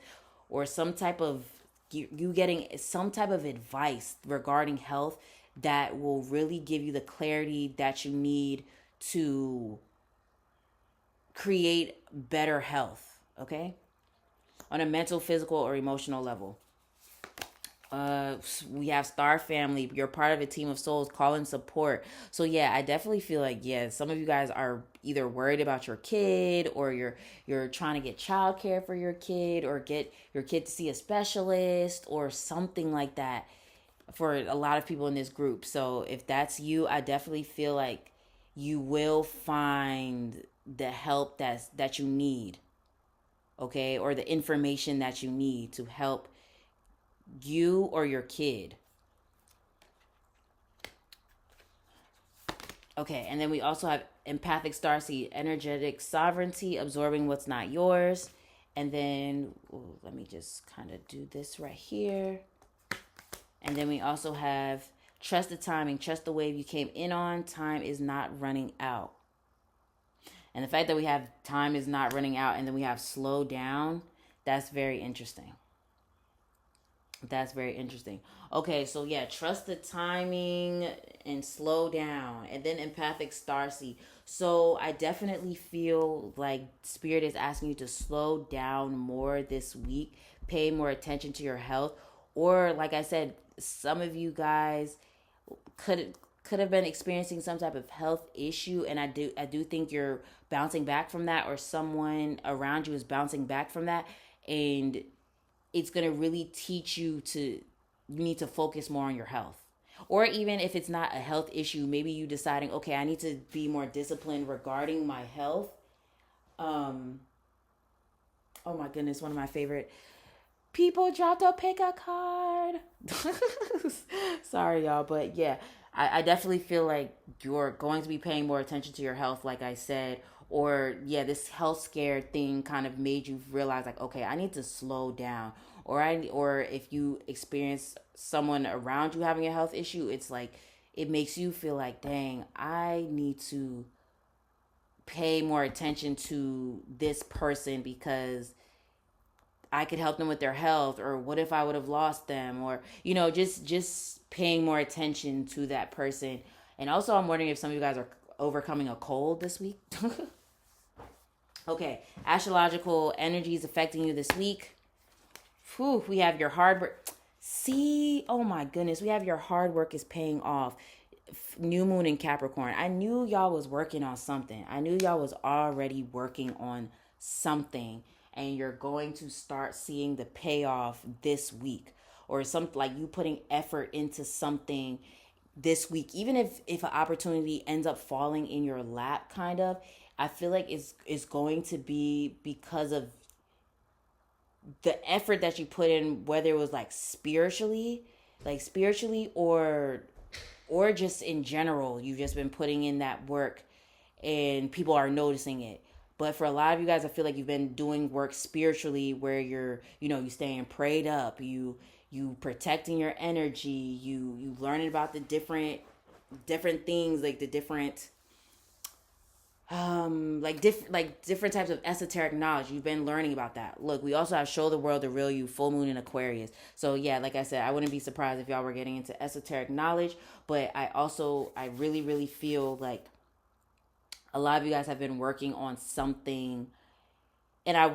or some type of, you getting some type of advice regarding health that will really give you the clarity that you need to create better health, okay? On a mental, physical, or emotional level. We have Star Family. You're part of a team of souls. Call in support. So yeah, I definitely feel like, yeah, some of you guys are either worried about your kid, or you're trying to get childcare for your kid, or get your kid to see a specialist or something like that for a lot of people in this group. So if that's you, I definitely feel like you will find the help that you need, okay, or the information that you need to help you or your kid. Okay, and then we also have empathic starseed, energetic sovereignty, absorbing what's not yours. And then, let me just kind of do this right here. And then we also have Trust the timing, trust the wave you came in on. Time is not running out. And the fact that we have time is not running out and then we have slow down, that's very interesting. That's very interesting. Okay, so yeah, trust the timing and slow down. And then empathic starseed. So I definitely feel like spirit is asking you to slow down more this week, pay more attention to your health. Or like I said, some of you guys could have been experiencing some type of health issue, and I do think you're bouncing back from that, or someone around you is bouncing back from that, and it's going to really teach you to you need to focus more on your health. Or even if it's not a health issue, maybe you deciding, okay, I need to be more disciplined regarding my health. um oh my goodness, one of my favorite people dropped a pick a card. Sorry, y'all, but yeah, I definitely feel like you're going to be paying more attention to your health, like I said. Or yeah, this health scare thing kind of made you realize like, okay, I need to slow down. Or if you experience someone around you having a health issue, it's like it makes you feel like, dang, I need to pay more attention to this person because I could help them with their health. Or what if I would have lost them? Or just paying more attention to that person. And also, I'm wondering if some of you guys are overcoming a cold this week. Okay, astrological energies affecting you this week. Whew, we have your hard work. See, oh my goodness, we have your hard work is paying off. New moon in Capricorn. I knew y'all was working on something. I knew y'all was already working on something, and you're going to start seeing the payoff this week, or something like you putting effort into something this week. Even if an opportunity ends up falling in your lap, kind of, I feel like it's going to be because of the effort that you put in, whether it was like spiritually, or just in general, you've just been putting in that work and people are noticing it. But for a lot of you guys, I feel like you've been doing work spiritually where you staying prayed up, you protecting your energy, you learning about the different things, like the different different types of esoteric knowledge. You've been learning about that. Look, we also have show the world the real you, full moon in Aquarius. So yeah, like I said, I wouldn't be surprised if y'all were getting into esoteric knowledge. But I really really feel like a lot of you guys have been working on something. And I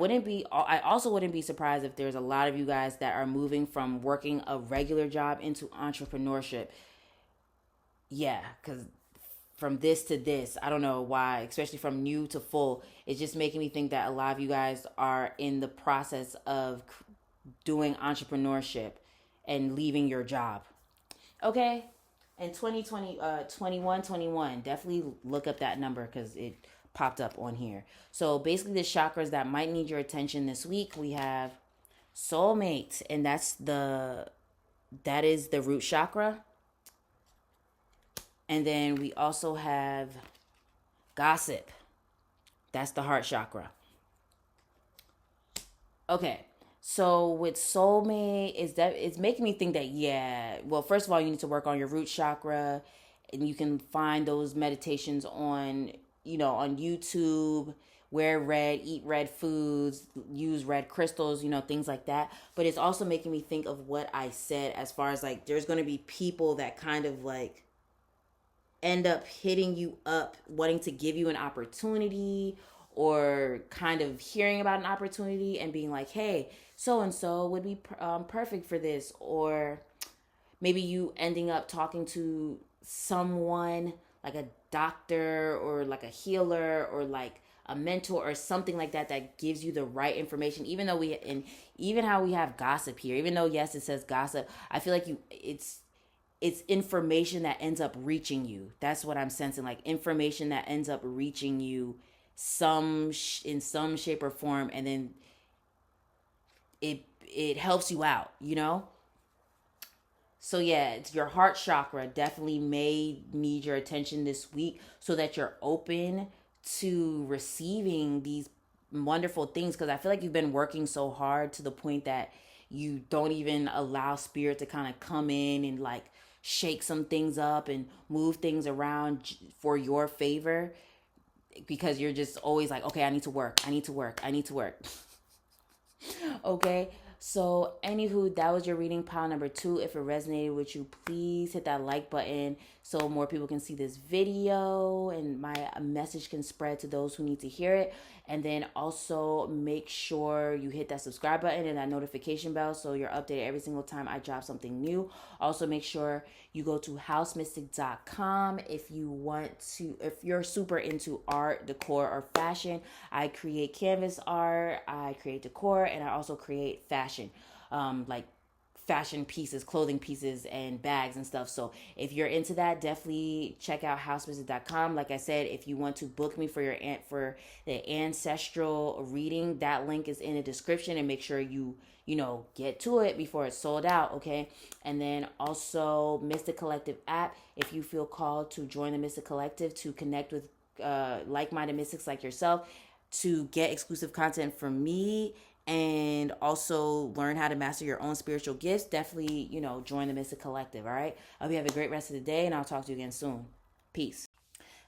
also wouldn't be surprised if there's a lot of you guys that are moving from working a regular job into entrepreneurship. Yeah, because from this to this, I don't know why, especially from new to full, it's just making me think that a lot of you guys are in the process of doing entrepreneurship and leaving your job. Okay? And 2121, definitely look up that number because it popped up on here. So basically, the chakras that might need your attention this week, we have soulmate, and that is the root chakra. And then we also have gossip. That's the heart chakra. Okay. So with soulmate, it's making me think that, yeah, well, first of all, you need to work on your root chakra, and you can find those meditations on YouTube. Wear red, eat red foods, use red crystals, things like that. But it's also making me think of what I said, as far as like there's going to be people that kind of like end up hitting you up wanting to give you an opportunity, or kind of hearing about an opportunity and being like, hey, so and so would be perfect for this. Or maybe you ending up talking to someone like a doctor or like a healer or like a mentor or something like that, that gives you the right information. Even how we have gossip here, even though yes it says gossip, I feel like it's information that ends up reaching you. That's what I'm sensing, like information that ends up reaching you in some shape or form, and then it helps you out. So yeah, it's your heart chakra definitely may need your attention this week, so that you're open to receiving these wonderful things, because I feel like you've been working so hard to the point that you don't even allow spirit to kind of come in and like shake some things up and move things around for your favor, because you're just always like, okay, I need to work, I need to work, I need to work. Okay. So, anywho, that was your reading pile number 2. If it resonated with you, please hit that like button so more people can see this video and my message can spread to those who need to hear it. And then also make sure you hit that subscribe button and that notification bell so you're updated every single time I drop something new. Also, make sure you go to housemystik.com if you want to, if you're super into art, decor, or fashion. I create canvas art, I create decor, and I also create fashion, like fashion pieces, clothing pieces, and bags and stuff. So if you're into that, definitely check out housemystik.com. Like I said, if you want to book me for for the ancestral reading, that link is in the description, and make sure you know, get to it before it's sold out, okay? And then also Mystik Collective app, if you feel called to join the Mystik Collective to connect with like-minded mystics like yourself, to get exclusive content from me and also learn how to master your own spiritual gifts, definitely, you know, join the Mystik Collective, all right? I hope you have a great rest of the day, and I'll talk to you again soon. Peace.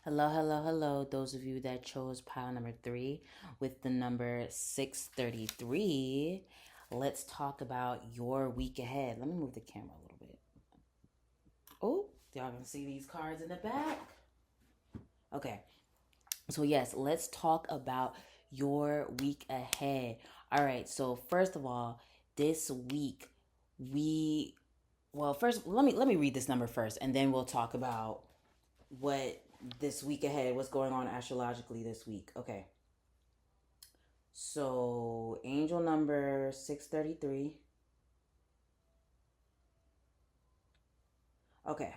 Hello, hello, hello. Those of you that chose pile number 3 with the number 633, let's talk about your week ahead. Let me move the camera a little bit. Oh, y'all can see these cards in the back. Okay. So, yes, let's talk about your week ahead. All right. So, first of all, this week, first, let me read this number first, and then we'll talk about what this week ahead, what's going on astrologically this week. Okay. So, angel number 633. Okay.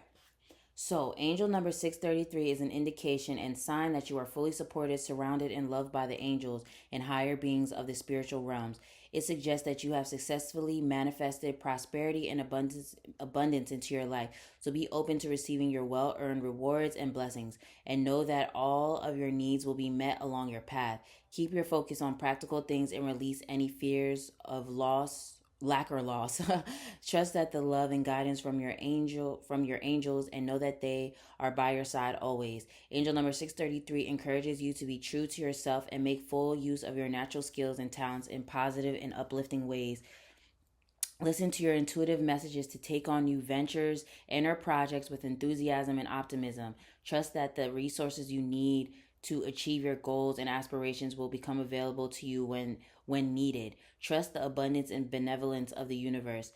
So, angel number 633 is an indication and sign that you are fully supported, surrounded, and loved by the angels and higher beings of the spiritual realms. It suggests that you have successfully manifested prosperity and abundance into your life. So be open to receiving your well-earned rewards and blessings, and know that all of your needs will be met along your path. Keep your focus on practical things and release any fears of lack or loss. Trust that the love and guidance from your angels, and know that they are by your side always. Angel number 633 encourages you to be true to yourself and make full use of your natural skills and talents in positive and uplifting ways. Listen to your intuitive messages to take on new ventures, enter projects with enthusiasm and optimism. Trust that the resources you need to achieve your goals and aspirations will become available to you when needed. Trust the abundance and benevolence of the universe.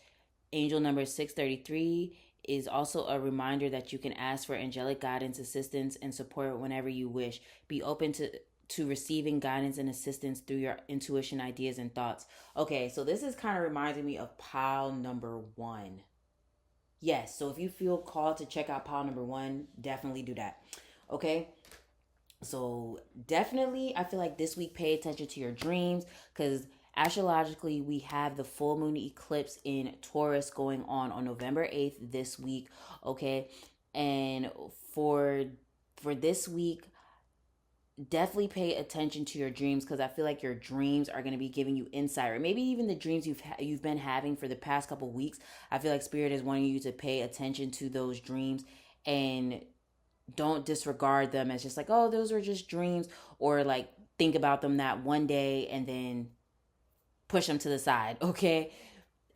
Angel number 633 is also a reminder that you can ask for angelic guidance, assistance, and support whenever you wish. Be open to receiving guidance and assistance through your intuition, ideas, and thoughts. Okay, so this is kind of reminding me of pile number 1. Yes, so if you feel called to check out pile number 1, definitely do that. Okay? So definitely, I feel like this week, pay attention to your dreams, because astrologically we have the full moon eclipse in Taurus going on November 8th this week. Okay, and for this week, definitely pay attention to your dreams, because I feel like your dreams are going to be giving you insight, or maybe even the dreams you've been having for the past couple weeks. I feel like spirit is wanting you to pay attention to those dreams and don't disregard them as just like, oh, those were just dreams, or like think about them that one day and then push them to the side. Okay,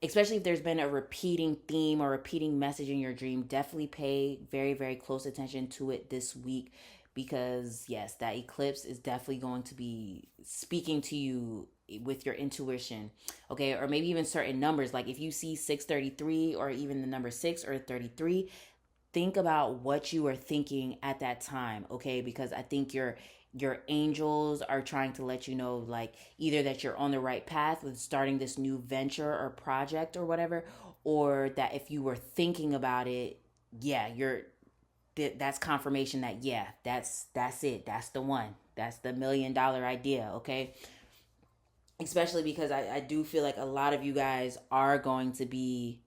especially if there's been a repeating theme or repeating message in your dream, definitely pay very, very close attention to it this week, because yes, that eclipse is definitely going to be speaking to you with your intuition. Okay, or maybe even certain numbers, like if you see 633 or even the number 6 or 33, think about what you were thinking at that time. Okay, because I think your angels are trying to let you know, like, either that you're on the right path with starting this new venture or project or whatever, or that if you were thinking about it, yeah, that's confirmation that, yeah, that's it, that's the one, that's the $1,000,000 idea. Okay, especially because I do feel like a lot of you guys are going to be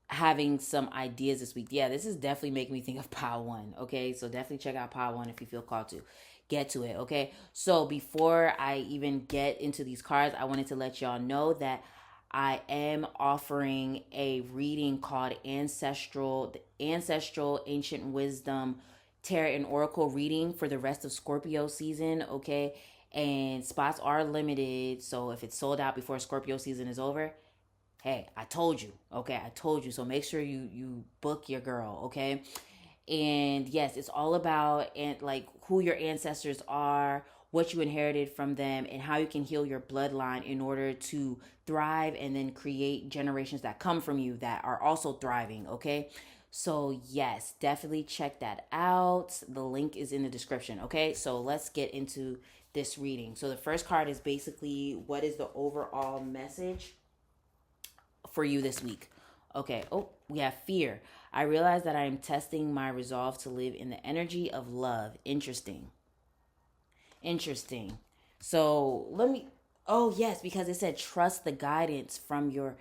having some ideas this week. Yeah, this is definitely making me think of pile 1. Okay, so definitely check out pile 1 if you feel called to get to it. Okay, so before I even get into these cards, I wanted to let y'all know that I am offering a reading called the Ancestral Ancient Wisdom Tarot and Oracle reading for the rest of Scorpio season, okay? And spots are limited, so if it's sold out before Scorpio season is over, hey, I told you, okay? I told you. So make sure you book your girl, okay? And yes, it's all about and like who your ancestors are, what you inherited from them, and how you can heal your bloodline in order to thrive and then create generations that come from you that are also thriving, okay? So yes, definitely check that out. The link is in the description, okay? So let's get into this reading. So the first card is basically what is the overall message for you this week. Okay. Oh, we have fear. I realize that I am testing my resolve to live in the energy of love. Interesting. Interesting. So let me. Oh yes, because it said trust the guidance from your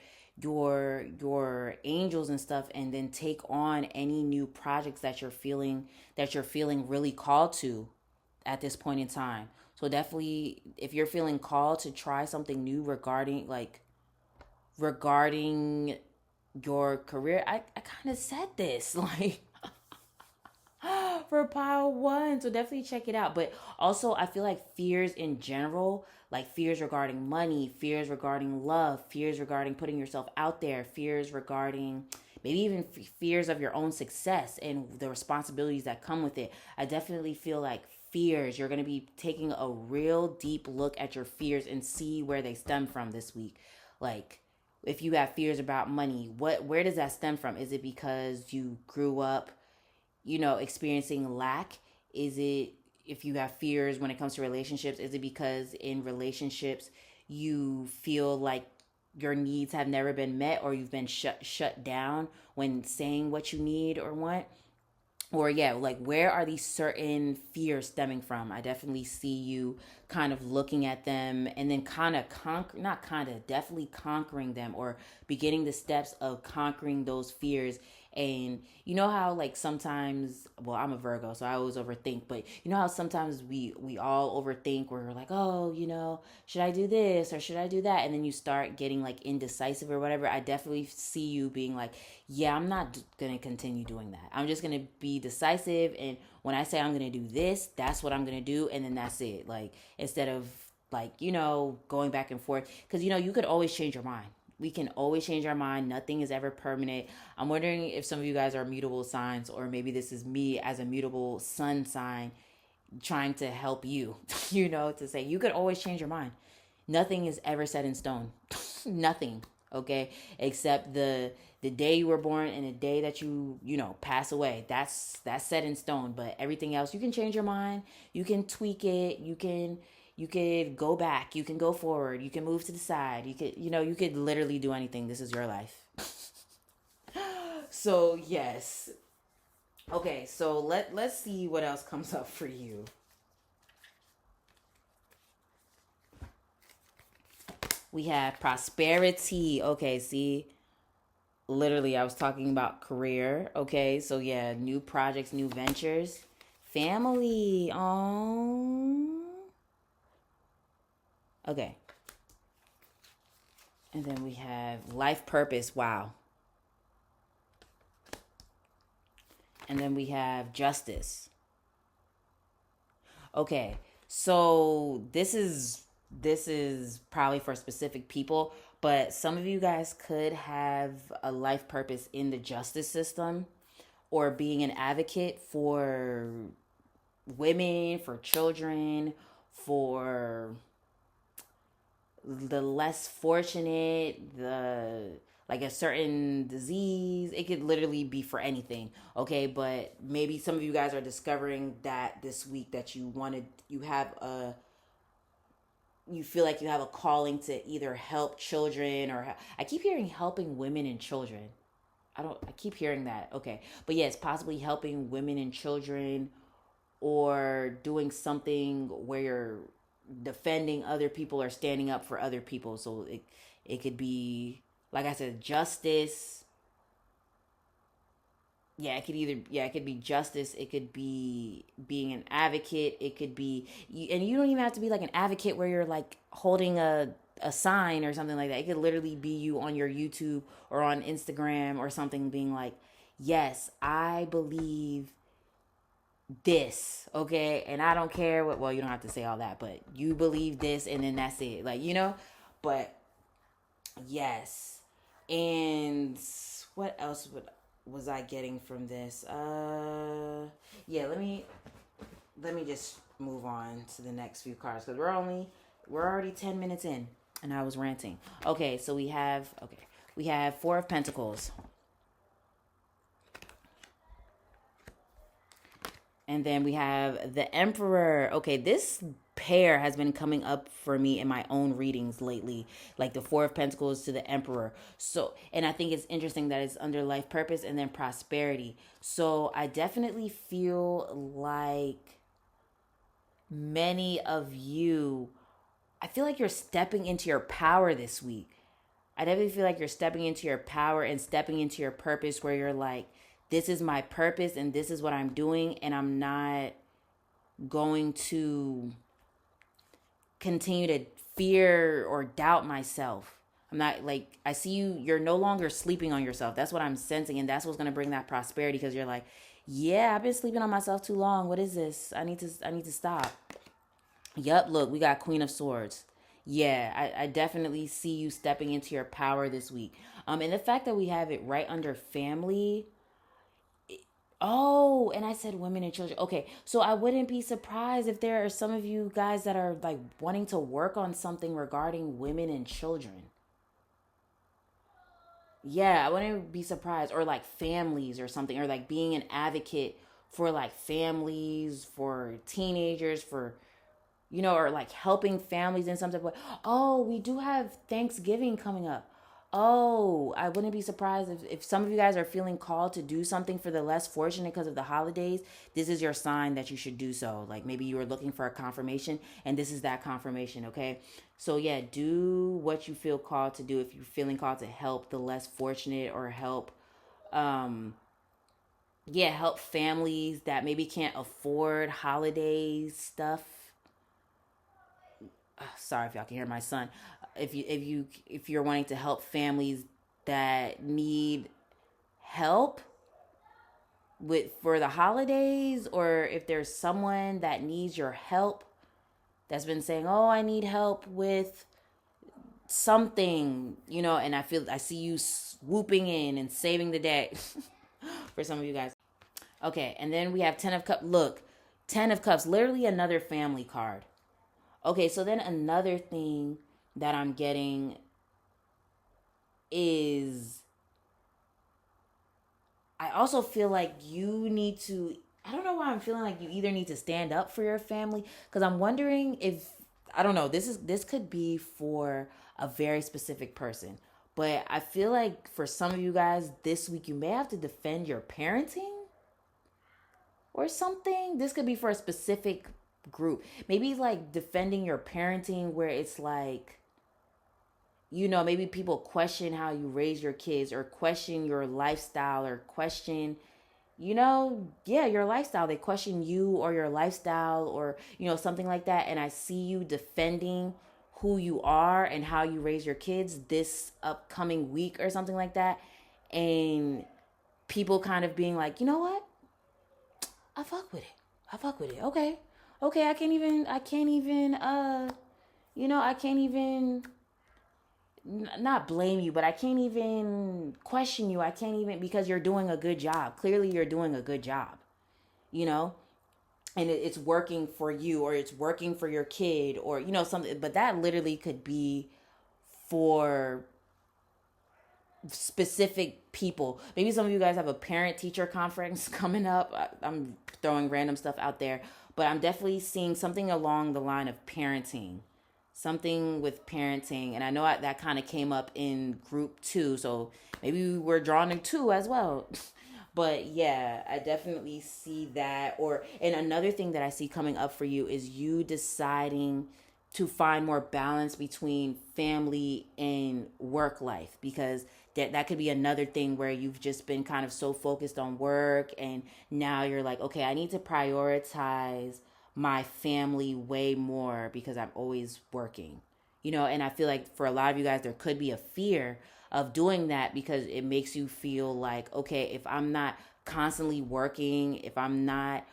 angels and stuff, and then take on any new projects that you're feeling really called to at this point in time. So definitely, if you're feeling called to try something new regarding your career, I kind of said this like for pile one, so definitely check it out. But also I feel like fears in general, like fears regarding money, fears regarding love, fears regarding putting yourself out there, fears regarding maybe even fears of your own success and the responsibilities that come with it. I definitely feel like fears, you're going to be taking a real deep look at your fears and see where they stem from this week. Like, if you have fears about money, where does that stem from? Is it because you grew up, experiencing lack? Is it, if you have fears when it comes to relationships, is it because in relationships you feel like your needs have never been met, or you've been shut down when saying what you need or want? Or yeah, like where are these certain fears stemming from? I definitely see you kind of looking at them and then kind of conquer, not kind of, definitely conquering them, or beginning the steps of conquering those fears. And you know how like sometimes, well, I'm a Virgo, so I always overthink, but you know how sometimes we all overthink, where we're like, oh, should I do this or should I do that? And then you start getting like indecisive or whatever. I definitely see you being like, yeah, I'm not going to continue doing that. I'm just going to be decisive. And when I say I'm going to do this, that's what I'm going to do. And then that's it. Like, instead of like, going back and forth. Because, you could always change your mind. We can always change our mind. Nothing is ever permanent. I'm wondering if some of you guys are mutable signs, or maybe this is me as a mutable sun sign trying to help you, to say you could always change your mind. Nothing is ever set in stone. Nothing. Okay, except the day you were born and the day that you pass away. That's set in stone. But everything else, you can change your mind. You can tweak it. You could go back. You can go forward. You can move to the side. You could literally do anything. This is your life. So yes. Okay, so let's see what else comes up for you. We have prosperity. Okay, see, literally, I was talking about career. Okay, so yeah, new projects, new ventures, family. Okay, and then we have life purpose. Wow. And then we have justice. Okay, so this is probably for specific people, but some of you guys could have a life purpose in the justice system, or being an advocate for women, for children, for the less fortunate, the like a certain disease. It could literally be for anything. Okay, but maybe some of you guys are discovering that this week, that you feel like you have a calling to either help children, or I keep hearing helping women and children. I keep hearing that. Okay. But yes, possibly helping women and children, or doing something where you're defending other people or standing up for other people. So it could be, like I said, justice. Yeah, it could be justice, it could be being an advocate, it could be, and you don't even have to be like an advocate where you're like holding a a sign or something like that. It could literally be you on your YouTube or on Instagram or something being like, yes, I believe this, okay? And I don't care what, well, you don't have to say all that, but you believe this and then that's it. Like, but yes. And what else was I getting from this? Yeah, let me just move on to the next few cards because we're already 10 minutes in and I was ranting. Okay, so we have Four of Pentacles. And then we have the Emperor. Okay, this pair has been coming up for me in my own readings lately, like the Four of Pentacles to the Emperor. So, and I think it's interesting that it's under life purpose and then prosperity. So, I definitely feel like many of you, I feel like you're stepping into your power this week. I definitely feel like you're stepping into your power and stepping into your purpose where you're like, this is my purpose and this is what I'm doing, and I'm not going to continue to fear or doubt myself. I'm not like, I see you're no longer sleeping on yourself. That's what I'm sensing, and that's what's going to bring that prosperity because you're like, yeah, I've been sleeping on myself too long. What is this? I need to stop. Yep, look, we got Queen of Swords. Yeah, I definitely see you stepping into your power this week. And the fact that we have it right under family. Oh, and I said women and children. Okay, so I wouldn't be surprised if there are some of you guys that are like wanting to work on something regarding women and children. Yeah, I wouldn't be surprised. Or like families or something, or like being an advocate for like families, for teenagers, for or like helping families in some type of way. Oh, we do have Thanksgiving coming up. Oh, I wouldn't be surprised if some of you guys are feeling called to do something for the less fortunate because of the holidays. This is your sign that you should do so. Like maybe you were looking for a confirmation and this is that confirmation, okay? So yeah, do what you feel called to do if you're feeling called to help the less fortunate or um help families that maybe can't afford holiday stuff. Sorry if y'all can hear my son. If you're wanting to help families that need help with for the holidays, or if there's someone that needs your help that's been saying, "Oh, I need help with something," and I see you swooping in and saving the day for some of you guys. Okay, and then we have 10 of cups. Look, 10 of cups, literally another family card. Okay, so then another thing that I'm getting is I also feel like you need to, I don't know why I'm feeling like you either need to stand up for your family because I'm wondering if, I don't know, this could be for a very specific person. But I feel like for some of you guys this week you may have to defend your parenting or something. This could be for a specific group. Maybe like defending your parenting where it's like, maybe people question how you raise your kids or question your lifestyle or question, your lifestyle. They question you or your lifestyle or, something like that. And I see you defending who you are and how you raise your kids this upcoming week or something like that. And people kind of being like, you know what? I fuck with it. I fuck with it. Okay. Okay, I can't even, I can't even not blame you, but I can't even question you. I can't even, because you're doing a good job. Clearly, you're doing a good job, you know, and it's working for you or it's working for your kid or, something. But that literally could be for specific people. Maybe some of you guys have a parent teacher conference coming up. I'm throwing random stuff out there, but I'm definitely seeing something along the line of parenting. Something with parenting, and I know that kind of came up in group 2, so maybe we're drawn to 2 as well. But yeah, I definitely see that. And another thing that I see coming up for you is you deciding to find more balance between family and work life, because that could be another thing where you've just been kind of so focused on work and now you're like, okay, I need to prioritize my family way more because I'm always working. And I feel like for a lot of you guys, there could be a fear of doing that because it makes you feel like, okay, if I'm not constantly working, if I'm not,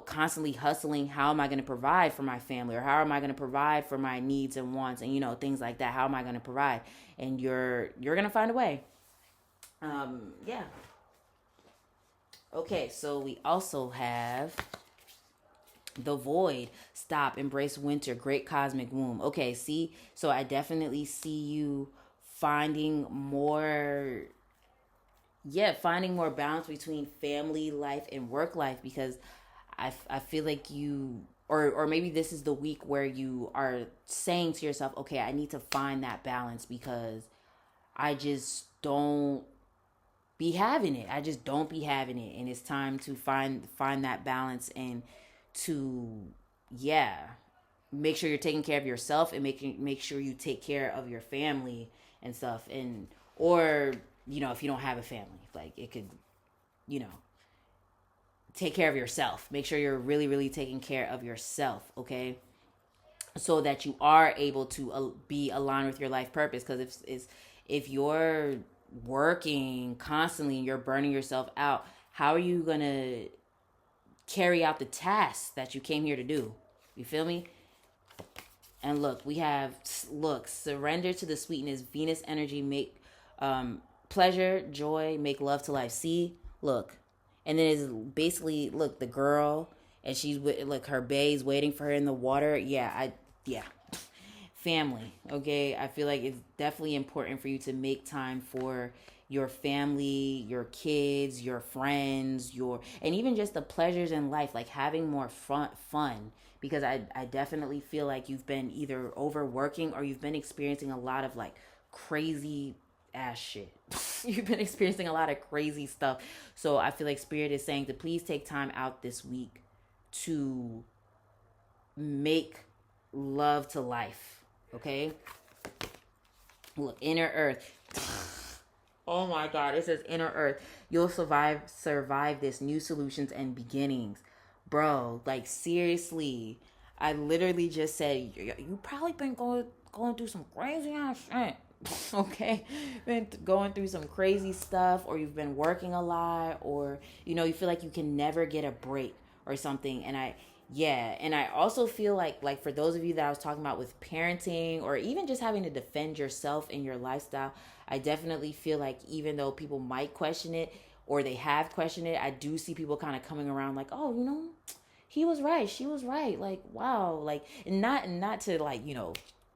constantly hustling, how am I going to provide for my family, or how am I going to provide for my needs and wants, and things like that? How am I going to provide? And you're going to find a way. Yeah. Okay, so we also have the void. Stop, embrace winter, great cosmic womb. Okay, see, so I definitely see you finding more, finding more balance between family life and work life, because I feel like you, or maybe this is the week where you are saying to yourself, okay, I need to find that balance because I just don't be having it. I just don't be having it, and it's time to find that balance, and to, yeah, make sure you're taking care of yourself, and make sure you take care of your family and stuff. And or if you don't have a family, like, it could, you know take care of yourself. Make sure you're really, really taking care of yourself, okay? So that you are able to be aligned with your life purpose. Because if you're working constantly and you're burning yourself out, how are you gonna carry out the tasks that you came here to do? You feel me? And look, we have, surrender to the sweetness, Venus energy, make pleasure, joy, make love to life. See, look. And then it's basically, look, the girl, and she's with, like, her bae's waiting for her in the water. Yeah. Family, okay? I feel like it's definitely important for you to make time for your family, your kids, your friends, and even just the pleasures in life, like having more fun. Because I definitely feel like you've been either overworking, or you've been experiencing a lot of, like, crazy ass shit. You've been experiencing a lot of crazy stuff. So I feel like Spirit is saying to please take time out this week to make love to life. Okay? Look, inner earth. Oh my God, it says inner earth. You'll survive this, new solutions and beginnings. Bro, like, seriously. I literally just said you probably been going through some crazy ass shit. Okay, been going through some crazy stuff, or you've been working a lot, or you feel like you can never get a break or something. And I also feel like for those of you that I was talking about with parenting, or even just having to defend yourself and your lifestyle, I definitely feel like even though people might question it, or they have questioned it, I do see people kind of coming around like, oh, he was right, she was right, like, wow, like, and not to, like,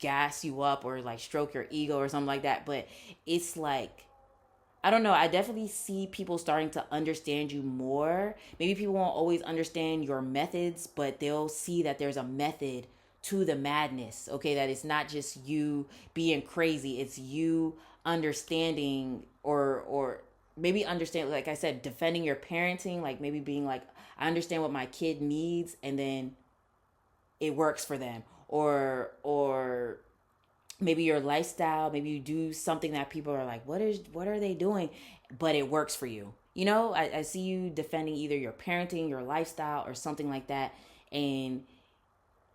gas you up or like stroke your ego or something like that, but it's like, I don't know, I definitely see people starting to understand you more. Maybe people won't always understand your methods, but they'll see that there's a method to the madness, okay? That it's not just you being crazy, it's you understanding, or maybe understand, like I said, defending your parenting, like maybe being like, I understand what my kid needs, and then it works for them. Or maybe your lifestyle, maybe you do something that people are like, what are they doing, but it works for you. I see you defending either your parenting, your lifestyle, or something like that. And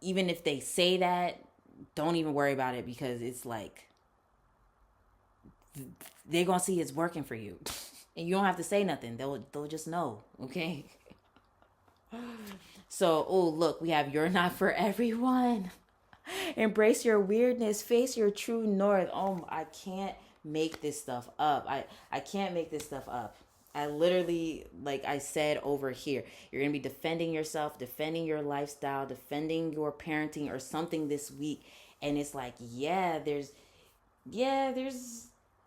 even if they say that, don't even worry about it, because it's like, they're gonna see it's working for you. And you don't have to say nothing, they'll just know, okay? So, oh, look, we have you're not for everyone. Embrace your weirdness, face your true north. Oh, I can't make this stuff up. I can't make this stuff up. I literally, like I said over here, you're going to be defending yourself, defending your lifestyle, defending your parenting or something this week. And it's like, there's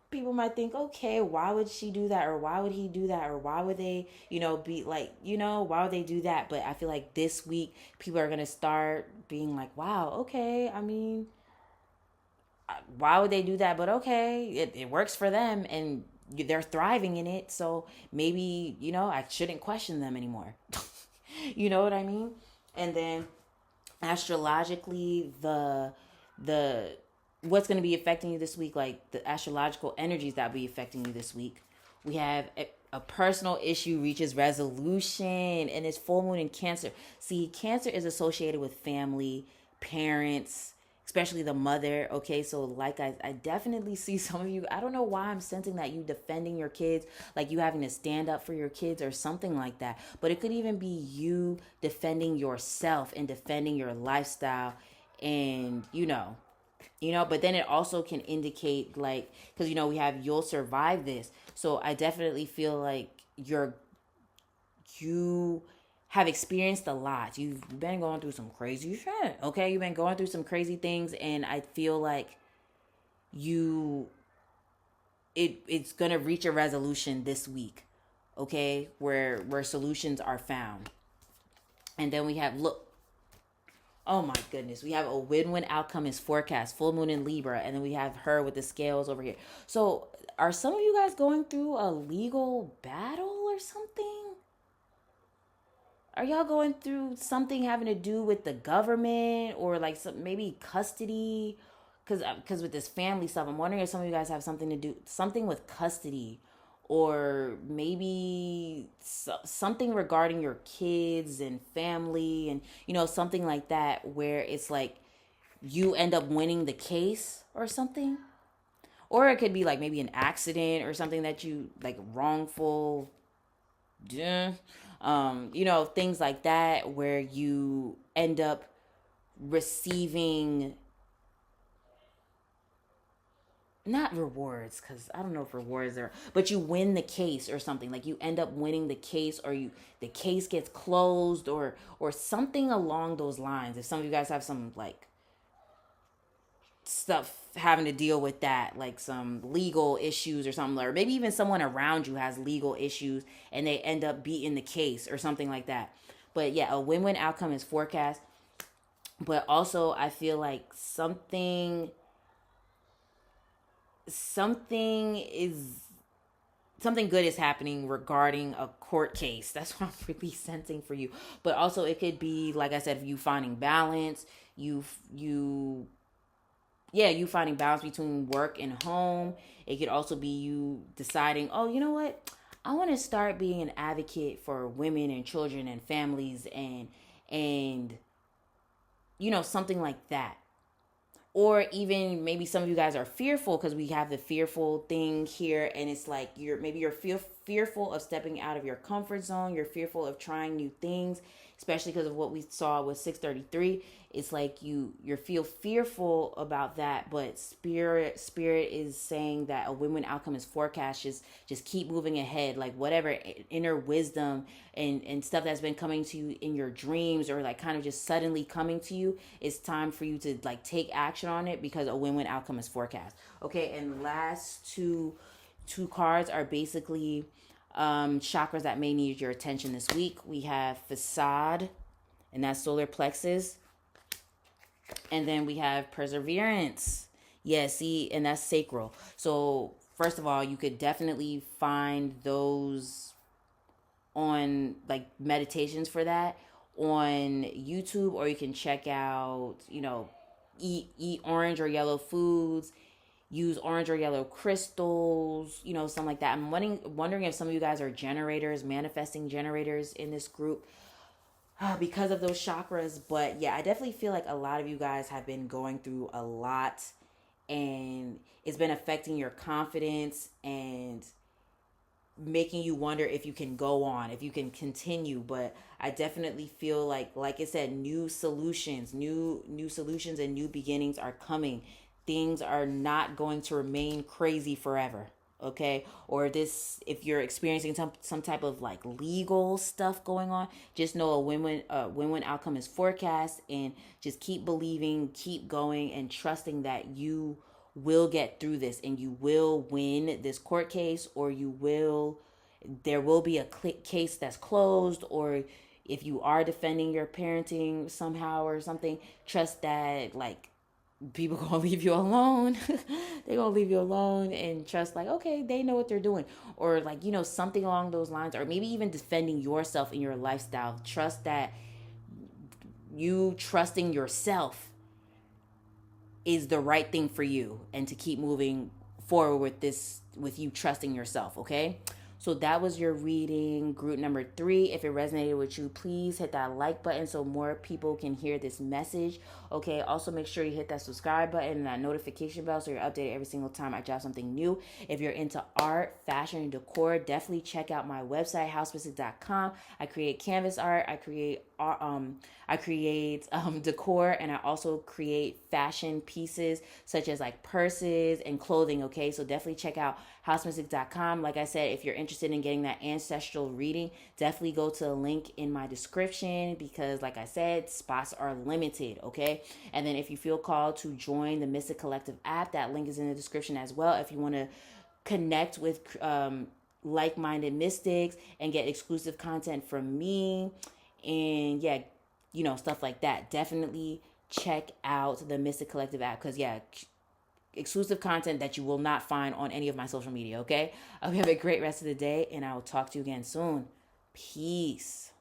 people might think, okay, why would she do that? Or why would he do that? Or why would they, be like, why would they do that? But I feel like this week, people are going to start being like, wow, okay, I mean, why would they do that? But okay, it works for them, and they're thriving in it. So maybe, I shouldn't question them anymore. You know what I mean? And then astrologically, the what's going to be affecting you this week, like the astrological energies that will be affecting you this week. We have a personal issue reaches resolution, and it's full moon in Cancer. See, Cancer is associated with family, parents, especially the mother. Okay, so like I definitely see some of you. I don't know why I'm sensing that you defending your kids, like you having to stand up for your kids or something like that. But it could even be you defending yourself and defending your lifestyle, and but then it also can indicate, like, because we have you'll survive this. So I definitely feel like you have experienced a lot. You've been going through some crazy shit. Okay, you've been going through some crazy things, and I feel like you it's gonna reach a resolution this week. Okay, where solutions are found. And then we have, look, oh my goodness, we have a win-win outcome is forecast, full moon in Libra, and then we have her with the scales over here. So are some of you guys going through a legal battle or something? Are y'all going through something having to do with the government, or like some maybe custody? Because with this family stuff, I'm wondering if some of you guys have something to do something with custody, or maybe something regarding your kids and family, and something like that, where it's like you end up winning the case or something. Or it could be like maybe an accident or something that you like, wrongful, yeah, things like that, where you end up receiving, not rewards, because I don't know if rewards are, but you win the case or something, like you end up winning the case, or the case gets closed, or something along those lines. If some of you guys have some like stuff having to deal with that, like some legal issues or something, or maybe even someone around you has legal issues and they end up beating the case or something like that. But yeah, a win-win outcome is forecast. But also I feel like something is something good is happening regarding a court case. That's what I'm really sensing for you. But also it could be, like I said, you finding balance, you yeah, you finding balance between work and home. It could also be you deciding, oh, you know what? I want to start being an advocate for women and children and families, and something like that. Or even maybe some of you guys are fearful, because we have the fearful thing here, and it's like you're fearful of stepping out of your comfort zone. You're fearful of trying new things, especially because of what we saw with 633. It's like you feel fearful about that, but spirit is saying that a win-win outcome is forecast. Just keep moving ahead, like whatever inner wisdom and stuff that's been coming to you in your dreams, or like kind of just suddenly coming to you. It's time for you to like take action on it, because a win-win outcome is forecast. Okay, and last two cards are basically chakras that may need your attention this week. We have facade, and that's solar plexus. And then we have perseverance. Yeah, see, and that's sacral. So first of all, you could definitely find those on like meditations for that on YouTube, or you can check out, eat orange or yellow foods, use orange or yellow crystals, something like that. I'm wondering if some of you guys are generators, manifesting generators in this group, because of those chakras. But yeah, I definitely feel like a lot of you guys have been going through a lot, and it's been affecting your confidence and making you wonder if you can go on, if you can continue. But I definitely feel like I said, new solutions and new beginnings are coming. Things are not going to remain crazy forever. Okay, or this, if you're experiencing some type of like legal stuff going on, just know a win-win outcome is forecast, and just keep believing, keep going, and trusting that you will get through this, and you will win this court case, or there will be a case that's closed, or if you are defending your parenting somehow or something, trust that like people gonna leave you alone. They gonna leave you alone, and trust like, okay, they know what they're doing, or like something along those lines. Or maybe even defending yourself in your lifestyle. Trust that you trusting yourself is the right thing for you, and to keep moving forward with this, with you trusting yourself. Okay, So that was your reading group number 3. If it resonated with you, please hit that like button so more people can hear this message. Okay, also make sure you hit that subscribe button and that notification bell so you're updated every single time I drop something new. If you're into art, fashion, and decor, definitely check out my website, housepecific.com. I create canvas art, I create decor, and I also create fashion pieces such as like purses and clothing. Okay, so definitely check out housepecific.com. Like I said, if you're interested in getting that ancestral reading, definitely go to the link in my description because, like I said, spots are limited. Okay, and then if you feel called to join the Mystik Collective app, that link is in the description as well. If you want to connect with like-minded mystics and get exclusive content from me, and yeah, stuff like that, definitely check out the Mystik Collective app because yeah, exclusive content that you will not find on any of my social media. Okay, I hope you have a great rest of the day, and I will talk to you again soon. Peace.